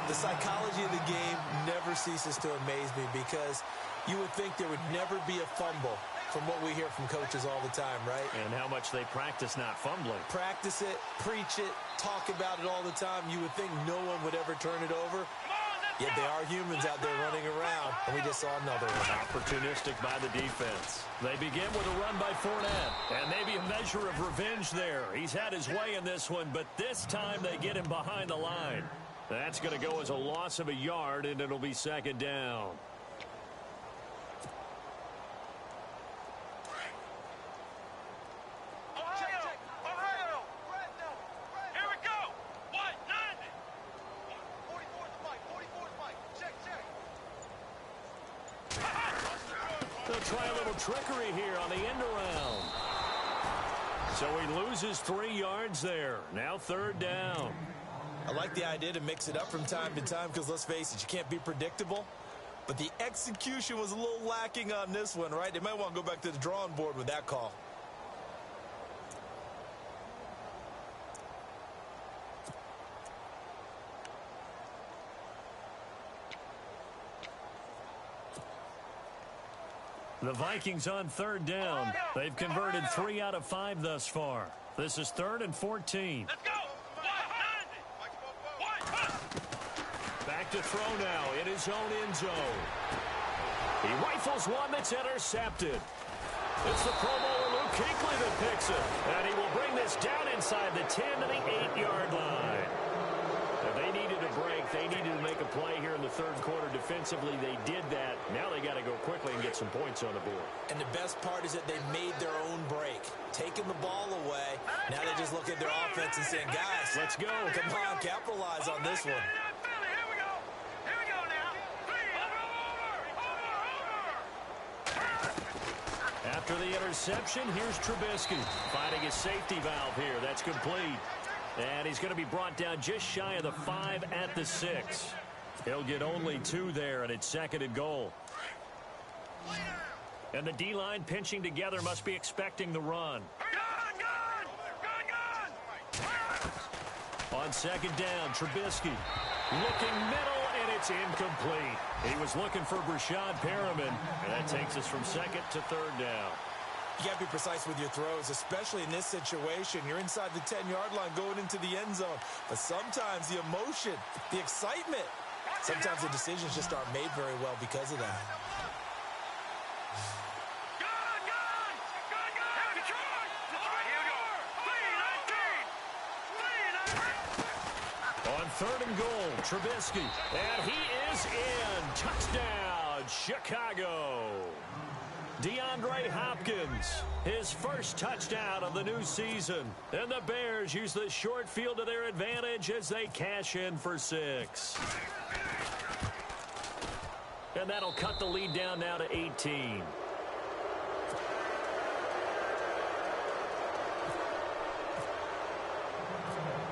The psychology of the game never ceases to amaze me because you would think there would never be a fumble from what we hear from coaches all the time, right? And how much they practice not fumbling. Practice it, preach it, talk about it all the time. You would think no one would ever turn it over. Yet they are humans out there running around, and we just saw another one. Opportunistic by the defense. They begin with a run by Fournette, and maybe a measure of revenge there. He's had his way in this one, but this time they get him behind the line. That's going to go as a loss of a yard, and it'll be 2nd down. They'll try a little trickery here on the end around. So he loses 3 yards there. Now 3rd down. I like the idea to mix it up from time to time because, let's face it, you can't be predictable. but the execution was a little lacking on this one, right? They might want to go back to the drawing board with that call. The Vikings on third down. They've converted 3 out of 5 thus far. This is 3rd and 14. Let's go. Back to throw now in his own end zone. He rifles one that's intercepted. It's the Pro Bowler Luke Kuechly that picks it. And he will bring this down inside the 10 to the 8-yard line. And they needed a break. They needed to make a play here in the third quarter defensively. They did that. Now they got to go quickly and get some points on the board. And the best part is that they made their own break. Taking the ball away. Now they just look at their offense and saying, guys, let's go. Come on, capitalize on this one. After the interception, here's Trubisky finding his safety valve here. That's complete. And he's going to be brought down just shy of the 5 at the 6. He'll get only 2 there, and it's 2nd and goal. And the D-line pinching together must be expecting the run. On 2nd down, Trubisky looking middle, and it's incomplete. He was looking for Brashad Perriman, and that takes us from 2nd to 3rd down. You got to be precise with your throws, especially in this situation. You're inside the 10-yard line going into the end zone. But sometimes the emotion, the excitement, sometimes the decisions just aren't made very well because of that. On 3rd and goal, Trubisky, and he is in. Touchdown, Chicago. DeAndre Hopkins, his first touchdown of the new season. And the Bears use the short field to their advantage as they cash in for 6. And that'll cut the lead down now to 18.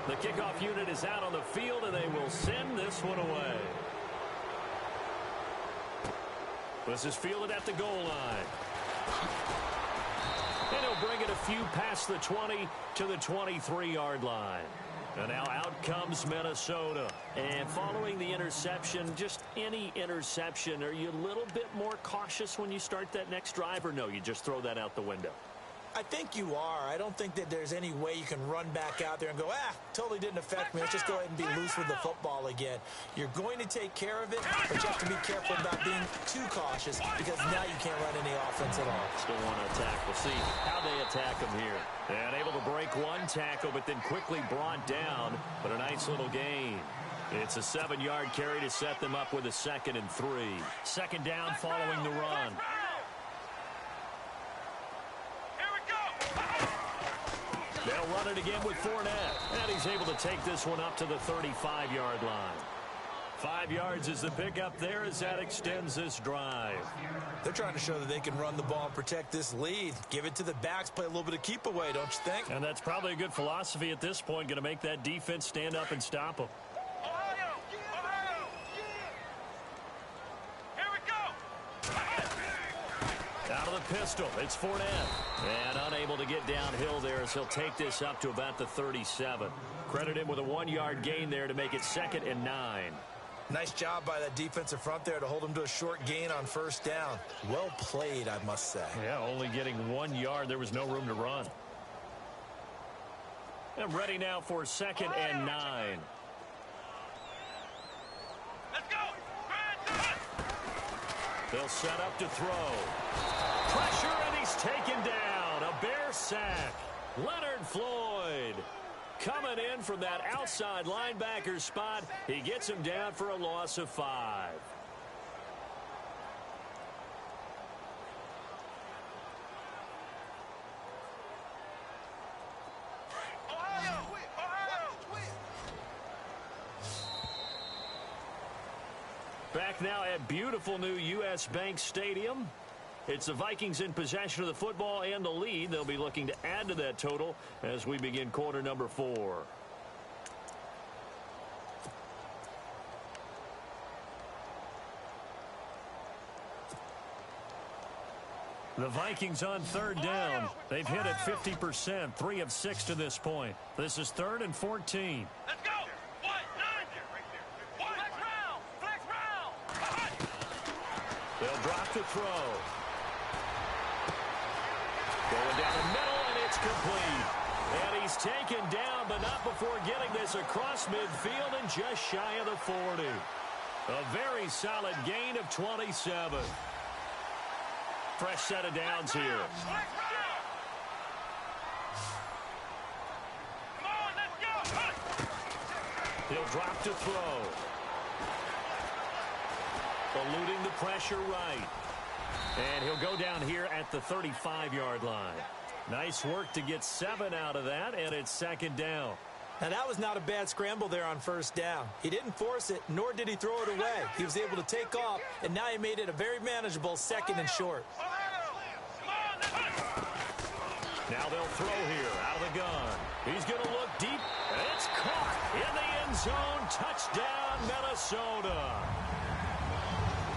The kickoff unit is out on the field, and they will send this one away. This is fielded at the goal line. And he'll bring it a few past the 20 to the 23-yard line. And now out comes Minnesota. And following the interception, just any interception, are you a little bit more cautious when you start that next drive, or no, you just throw that out the window? I think you are. I don't think that there's any way you can run back out there and go, totally didn't affect me. Let's just go ahead and be loose with the football again. You're going to take care of it, but you have to be careful about being too cautious because now you can't run any offense at all. Still want to attack. We'll see how they attack him here. And able to break one tackle, but then quickly brought down. But a nice little gain. It's a 7-yard carry to set them up with a 2nd and 3. 2nd down following the run. They'll run it again with Fournette. And he's able to take this one up to the 35-yard line. 5 yards is the pickup there as that extends this drive. They're trying to show that they can run the ball and protect this lead. Give it to the backs, play a little bit of keep away, don't you think? And that's probably a good philosophy at this point. Going to make that defense stand up and stop them. Out of the pistol, it's Fournette. And unable to get downhill there as he'll take this up to about the 37. Credit him with a 1-yard gain there to make it 2nd and 9. Nice job by that defensive front there to hold him to a short gain on 1st down. Well played, I must say. Yeah, only getting 1 yard. There was no room to run. And ready now for 2nd and 9. Let's go. They'll set up to throw. Pressure, and he's taken down. A Bear sack. Leonard Floyd coming in from that outside linebacker spot. He gets him down for a loss of 5. Back now at beautiful new U.S. Bank Stadium. It's the Vikings in possession of the football and the lead. They'll be looking to add to that total as we begin quarter number 4. The Vikings on third down. They've hit it 50%, 3 of 6 to this point. This is 3rd and 14. Let's go. Flex round. Flex round. They'll drop the throw. Going down the middle, and it's complete. And he's taken down, but not before getting this across midfield and just shy of the 40. A very solid gain of 27. Fresh set of downs here. Come on, let's go. He'll drop to throw. Eluding the pressure right. And he'll go down here at the 35-yard line. Nice work to get 7 out of that, and it's 2nd down. Now, that was not a bad scramble there on 1st down. He didn't force it, nor did he throw it away. He was able to take off, and now he made it a very manageable 2nd and short. Now they'll throw here out of the gun. He's going to look deep, and it's caught in the end zone. Touchdown, Minnesota.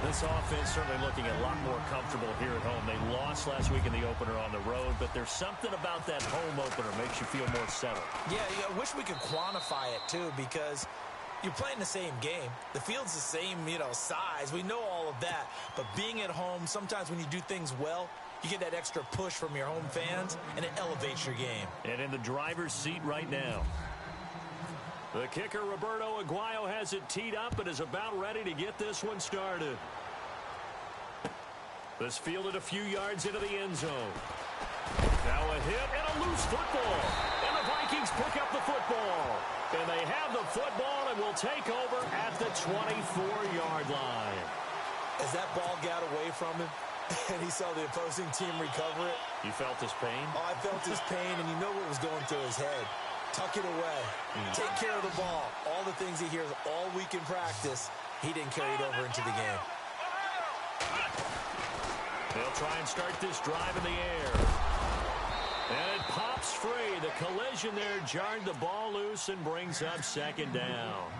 This offense certainly looking a lot more comfortable here at home. They lost last week in the opener on the road, but there's something about that home opener makes you feel more settled. Yeah, I wish we could quantify it, too, because you're playing the same game. The field's the same, size. We know all of that. But being at home, sometimes when you do things well, you get that extra push from your home fans, and it elevates your game. And in the driver's seat right now. The kicker, Roberto Aguayo, has it teed up and is about ready to get this one started. This fielded a few yards into the end zone. Now a hit and a loose football. And the Vikings pick up the football. And they have the football and will take over at the 24-yard line. As that ball got away from him, and he saw the opposing team recover it. You felt his pain? Oh, I felt his pain, and you know what was going through his head. Tuck it away. Take care of the ball. All the things he hears all week in practice, he didn't carry it over into the game. They'll try and start this drive in the air. And it pops free. The collision there jarred the ball loose and brings up 2nd down.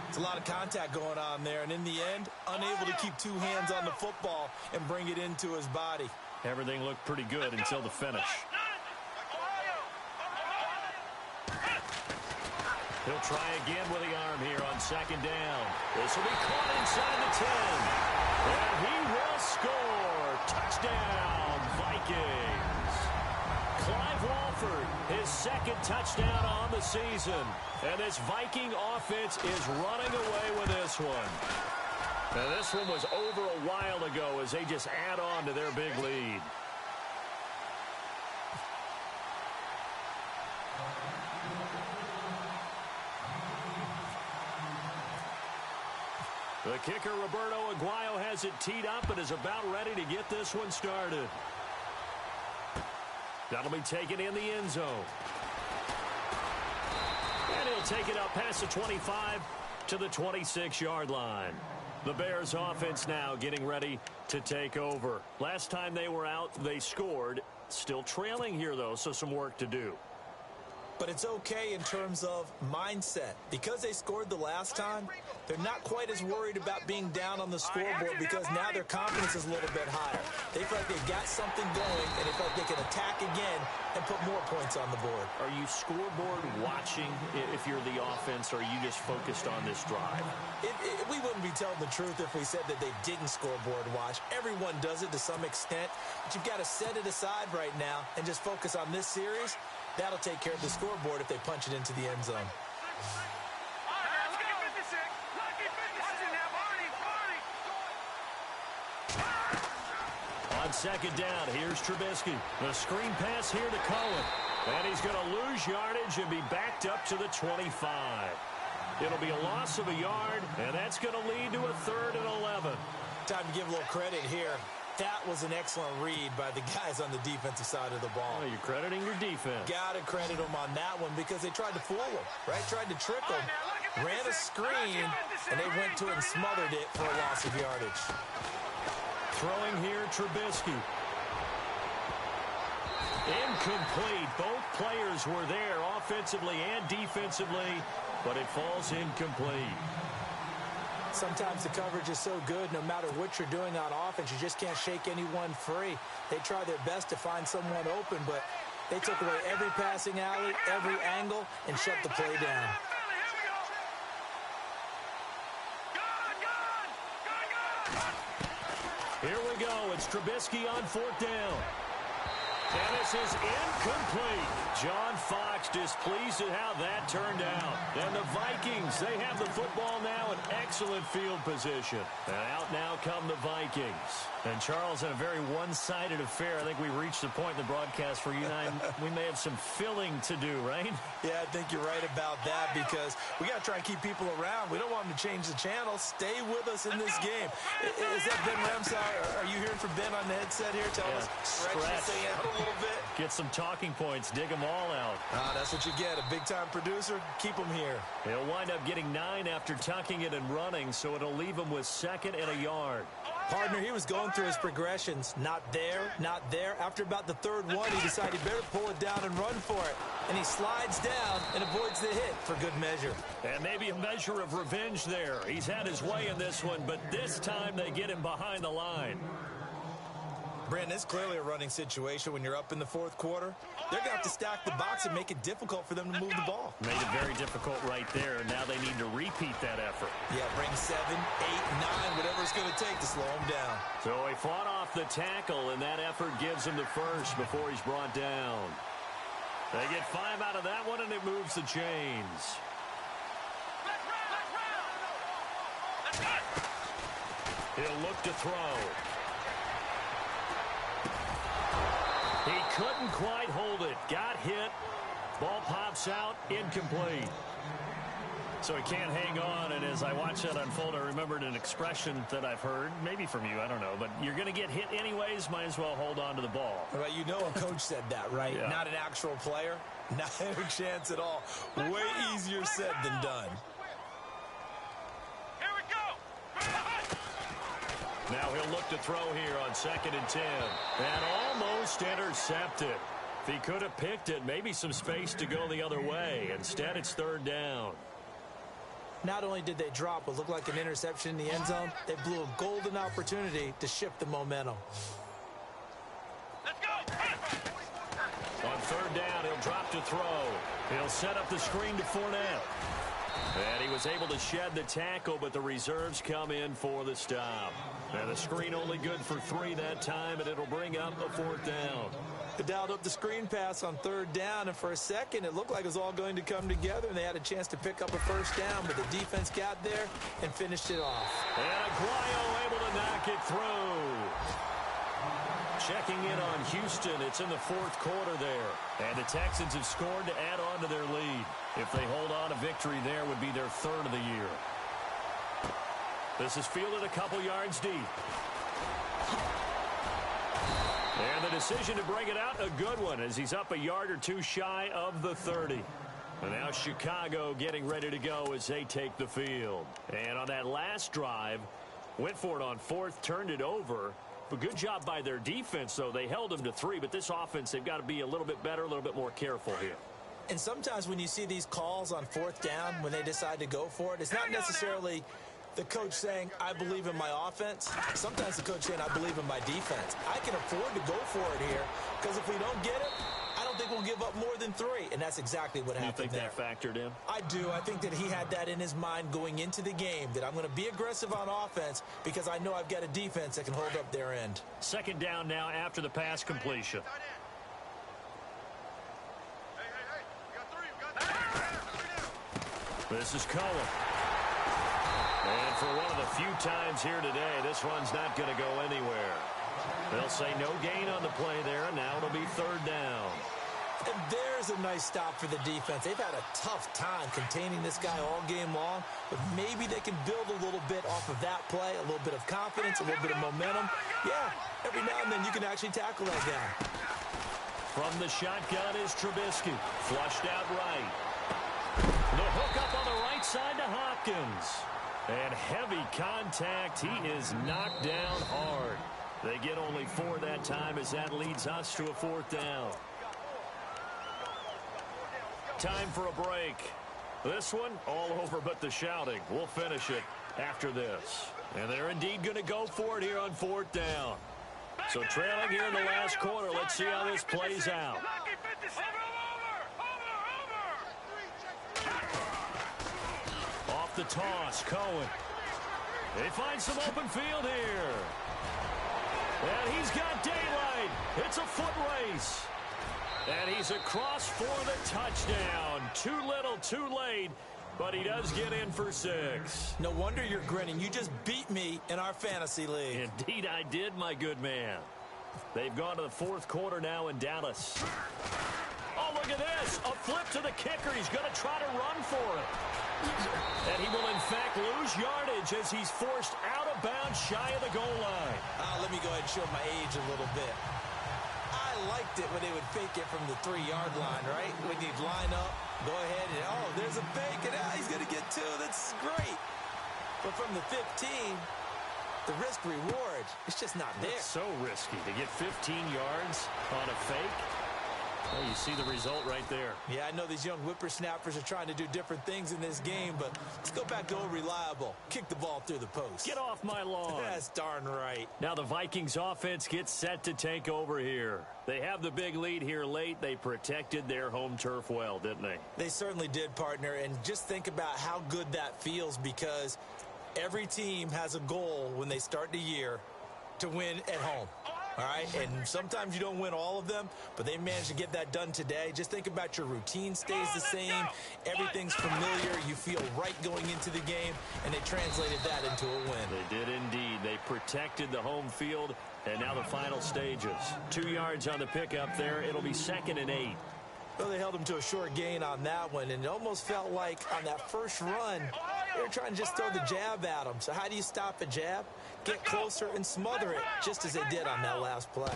It's a lot of contact going on there, and in the end, unable to keep 2 hands on the football and bring it into his body. Everything looked pretty good until the finish. He'll try again with the arm here on 2nd down. This will be caught inside the 10. And he will score. Touchdown, Vikings. Clive Walford, his 2nd touchdown on the season. And this Viking offense is running away with this one. And this one was over a while ago as they just add on to their big lead. The kicker, Roberto Aguayo, has it teed up and is about ready to get this one started. That'll be taken in the end zone. And he'll take it up past the 25 to the 26-yard line. The Bears offense now getting ready to take over. Last time they were out, they scored. Still trailing here, though, so some work to do. But it's okay in terms of mindset. Because they scored the last time, they're not quite as worried about being down on the scoreboard because now their confidence is a little bit higher. They feel like they've got something going, and they feel like they can attack again and put more points on the board. Are you scoreboard watching if you're the offense, or are you just focused on this drive? We wouldn't be telling the truth if we said that they didn't scoreboard watch. Everyone does it to some extent, but you've got to set it aside right now and just focus on this series. That'll take care of the scoreboard if they punch it into the end zone. On 2nd down, here's Trubisky. The screen pass here to Cohen. And he's going to lose yardage and be backed up to the 25. It'll be a loss of a yard, and that's going to lead to a 3rd and 11. Time to give a little credit here. That was an excellent read by the guys on the defensive side of the ball. Oh, you're crediting your defense. Got to credit them on that one because they tried to fool him, right? Tried to trick him, ran a screen, and they went to it and smothered it for a loss of yardage. Throwing here, Trubisky. Incomplete. Both players were there offensively and defensively, but it falls incomplete. Sometimes the coverage is so good, no matter what you're doing on offense, you just can't shake anyone free. They try their best to find someone open, but they took away every passing alley, every angle, and shut the play down. Here we go. It's Trubisky on 4th down. And this is incomplete. John Fox displeased at how that turned out. And the Vikings, they have the football now in excellent field position. And out now come the Vikings. And Charles, in a very one-sided affair, I think we reached the point in the broadcast where you and I, we may have some filling to do, right? Yeah, I think you're right about that because we got to try and keep people around. We don't want them to change the channel. Stay with us in this game. Is that Ben Ramsey? Are you hearing from Ben on the headset here? Tell us. Stretch this thing out a little bit. Get some talking points. Dig them all out. That's what you get. A big-time producer. Keep them here. He'll wind up getting 9 after tucking it and running, so it'll leave him with 2nd and a yard. Partner, he was going through his progressions. Not there, not there. After about the 3rd one, he decided he better pull it down and run for it. And he slides down and avoids the hit for good measure. And maybe a measure of revenge there. He's had his way in this one, but this time they get him behind the line. Brandon, it's clearly a running situation when you're up in the 4th quarter. They're going to have to stack the box and make it difficult for them to move the ball. Made it very difficult right there. Now they need to repeat that effort. Yeah, bring 7, 8, 9, whatever it's going to take to slow him down. So he fought off the tackle, and that effort gives him the first before he's brought down. They get 5 out of that one, and it moves the chains. He'll look to throw. He couldn't quite hold it. Got hit. Ball pops out. Incomplete. So he can't hang on, and as I watch that unfold, I remembered an expression that I've heard, maybe from you, I don't know, but you're going to get hit anyways, might as well hold on to the ball. Well, you know a coach said that, right? Yeah. Not an actual player. Not a chance at all. Way easier said than done. Here we go. Now he'll look to throw here on 2nd and 10. And almost intercepted. If he could have picked it, maybe some space to go the other way. Instead, it's 3rd down. Not only did they drop what looked like an interception in the end zone, they blew a golden opportunity to shift the momentum. Let's go. On 3rd down, he'll drop to throw. He'll set up the screen to Fournette. And he was able to shed the tackle, but the reserves come in for the stop. And the screen only good for 3 that time, and it'll bring up a 4th down. They dialed up the screen pass on 3rd down, and for a second, it looked like it was all going to come together, and they had a chance to pick up a 1st down, but the defense got there and finished it off. And Aguayo able to knock it through. Checking in on Houston. It's in the 4th quarter there. And the Texans have scored to add on to their lead. If they hold on, a victory there would be their 3rd of the year. This is fielded a couple yards deep. And the decision to bring it out, a good one, as he's up a yard or 2 shy of the 30. And now Chicago getting ready to go as they take the field. And on that last drive, went for it on 4th, turned it over. But good job by their defense, though. They held them to 3, but this offense, they've got to be a little bit better, a little bit more careful here. And sometimes when you see these calls on 4th down, when they decide to go for it, it's not necessarily the coach saying, I believe in my offense. Sometimes the coach saying, I believe in my defense. I can afford to go for it here because if we don't get it, I don't think we'll give up more than 3. And that's exactly what happened there. You think that factored in? I do. I think that he had that in his mind going into the game, that I'm going to be aggressive on offense because I know I've got a defense that can hold up their end. 2nd down now after the pass completion. This is Cohen. And for one of the few times here today, this one's not going to go anywhere. They'll say no gain on the play there, and now it'll be 3rd down. And there's a nice stop for the defense. They've had a tough time containing this guy all game long, but maybe they can build a little bit off of that play, a little bit of confidence, a little bit of momentum. Yeah, every now and then you can actually tackle that guy. From the shotgun is Trubisky. Flushed out right. The hook up on the right side to Hopkins. And heavy contact. He is knocked down hard. They get only 4 that time as that leads us to a 4th down. Time for a break. This one, all over but the shouting. We'll finish it after this. And they're indeed going to go for it here on 4th down. So trailing here in the last quarter, let's see how this plays out. Off the toss, Cohen. They find some open field here. And he's got daylight. It's a foot race. And he's across for the touchdown. Too little, too late. But he does get in for 6. No wonder you're grinning. You just beat me in our fantasy league. Indeed I did, my good man. They've gone to the 4th quarter now in Dallas. Oh, look at this. A flip to the kicker. He's going to try to run for it. And he will, in fact, lose yardage as he's forced out of bounds shy of the goal line. Let me go ahead and show my age a little bit. I liked it when they would fake it from the 3-yard line, right? When you'd line up, go ahead and, oh, there's a fake, and he's going to get 2. That's great. But from the 15, the risk-reward, it's just not there. It's so risky to get 15 yards on a fake. Well, you see the result right there. Yeah, I know these young whippersnappers are trying to do different things in this game, but let's go back to old reliable. Kick the ball through the post. Get off my lawn. That's darn right. Now the Vikings offense gets set to take over here. They have the big lead here late. They protected their home turf well, didn't they? They certainly did, partner, and just think about how good that feels because every team has a goal when they start the year to win at home. All right, and sometimes you don't win all of them, but they managed to get that done today. Just think about your routine stays the same. Everything's familiar. You feel right going into the game, and they translated that into a win. They did indeed. They protected the home field, and now the final stages. 2 yards on the pickup there. It'll be 2nd and 8. Well, they held him to a short gain on that one, and it almost felt like on that first run, they were trying to just throw the jab at him. So how do you stop a jab? Get closer and smother it, just as they did on that last play.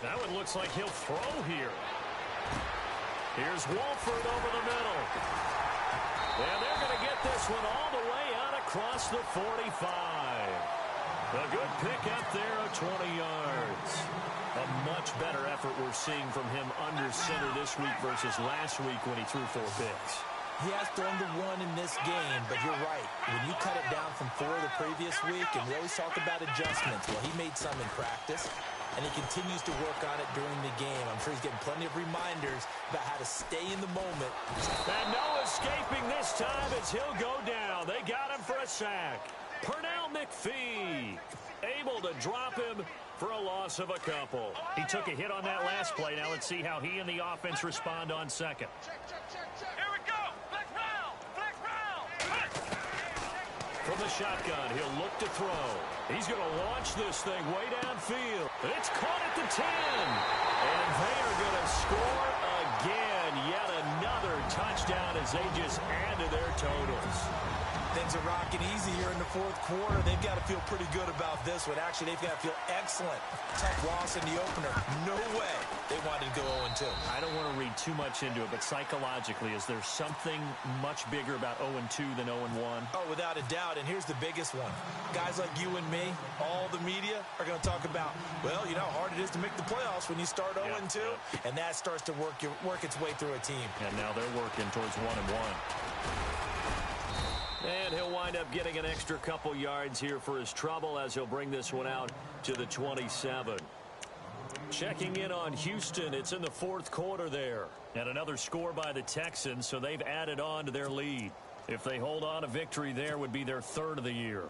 That one looks like he'll throw here. Here's Wolford over the middle. And they're going to get this one all the way out across the 45. A good pickup there of 20 yards. A much better effort we're seeing from him under center this week versus last week when he threw 4 picks. He has thrown the 1 in this game, but you're right. When you cut it down from 4 the previous week, and we always talk about adjustments, well, he made some in practice, and he continues to work on it during the game. I'm sure he's getting plenty of reminders about how to stay in the moment. And no escaping this time as he'll go down. They got him for a sack. Pernell McPhee able to drop him for a loss of a couple. He took a hit on that last play. Now let's see how he and the offense respond on 2nd. Here we go. Flex round. Flex round. From the shotgun, he'll look to throw. He's going to launch this thing way downfield. It's caught at the 10. And they are going to score again. Yet another touchdown as they just add to their totals. Things are rocking easy here in the 4th quarter. They've got to feel pretty good about this one. Actually, they've got to feel excellent. Tough loss in the opener. No way they wanted to go 0-2. I don't want to read too much into it, but psychologically, is there something much bigger about 0-2 than 0-1? Oh, without a doubt, and here's the biggest one. Guys like you and me, all the media, are going to talk about, well, you know how hard it is to make the playoffs when you start 0-2, and that starts to work its way through a team. And now they're working towards 1-1. And he'll wind up getting an extra couple yards here for his trouble as he'll bring this one out to the 27. Checking in on Houston. It's in the 4th quarter there. And another score by the Texans, so they've added on to their lead. If they hold on, a victory there would be their 3rd of the year.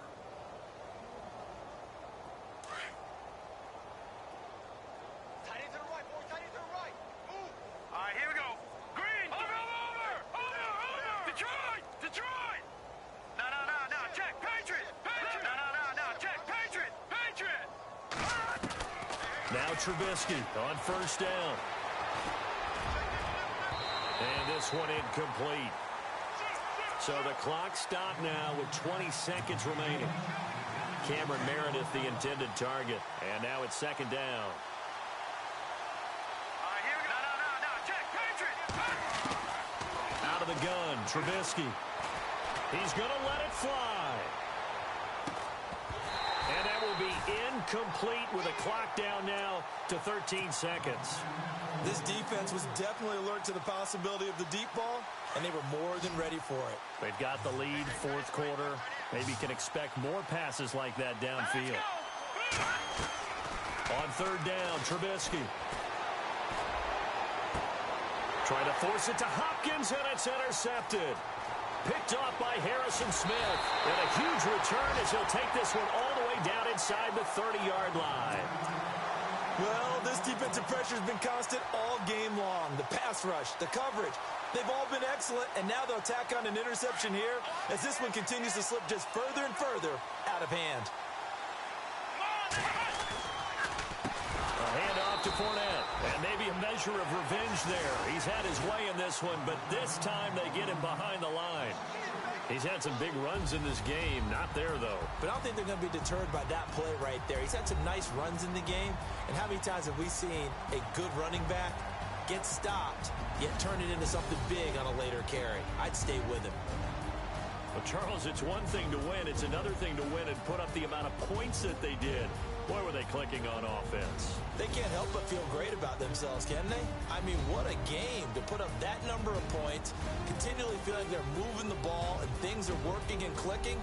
Trubisky on 1st down. And this one incomplete. So the clock stopped now with 20 seconds remaining. Cameron Meredith, the intended target. And now it's 2nd down. Out of the gun, Trubisky. He's going to let it fly. And that will be incomplete with a clock down now to 13 seconds. This defense was definitely alert to the possibility of the deep ball, and they were more than ready for it. They've got the lead, fourth quarter. Maybe can expect more passes like that downfield. On third down, Trubisky. Trying to force it to Hopkins, and it's intercepted. Picked off by Harrison Smith. And a huge return as he'll take this one all the way down inside the 30-yard line. Well, this defensive pressure has been constant all game long. The pass rush, the coverage, they've all been excellent, and now they'll tack on an interception here as this one continues to slip just further and further out of hand. A handoff to Fournette, and maybe a measure of revenge there. He's had his way in this one, but this time they get him behind the line. He's had some big runs in this game. Not there, though. But I don't think they're going to be deterred by that play right there. He's had some nice runs in the game. And how many times have we seen a good running back get stopped, yet turn it into something big on a later carry? I'd stay with him. Well, Charles, it's one thing to win. It's another thing to win and put up the amount of points that they did. Boy, were they clicking on offense. They can't help but feel great about themselves, can they? I mean, what a game to put up that number of points, continually feeling they're moving the ball and things are working and clicking.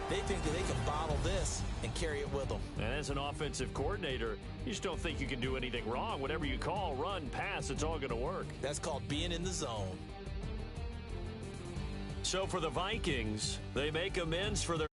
They think that they can bottle this and carry it with them. And as an offensive coordinator, you just don't think you can do anything wrong. Whatever you call, run, pass, it's all going to work. That's called being in the zone. So for the Vikings, they make amends for their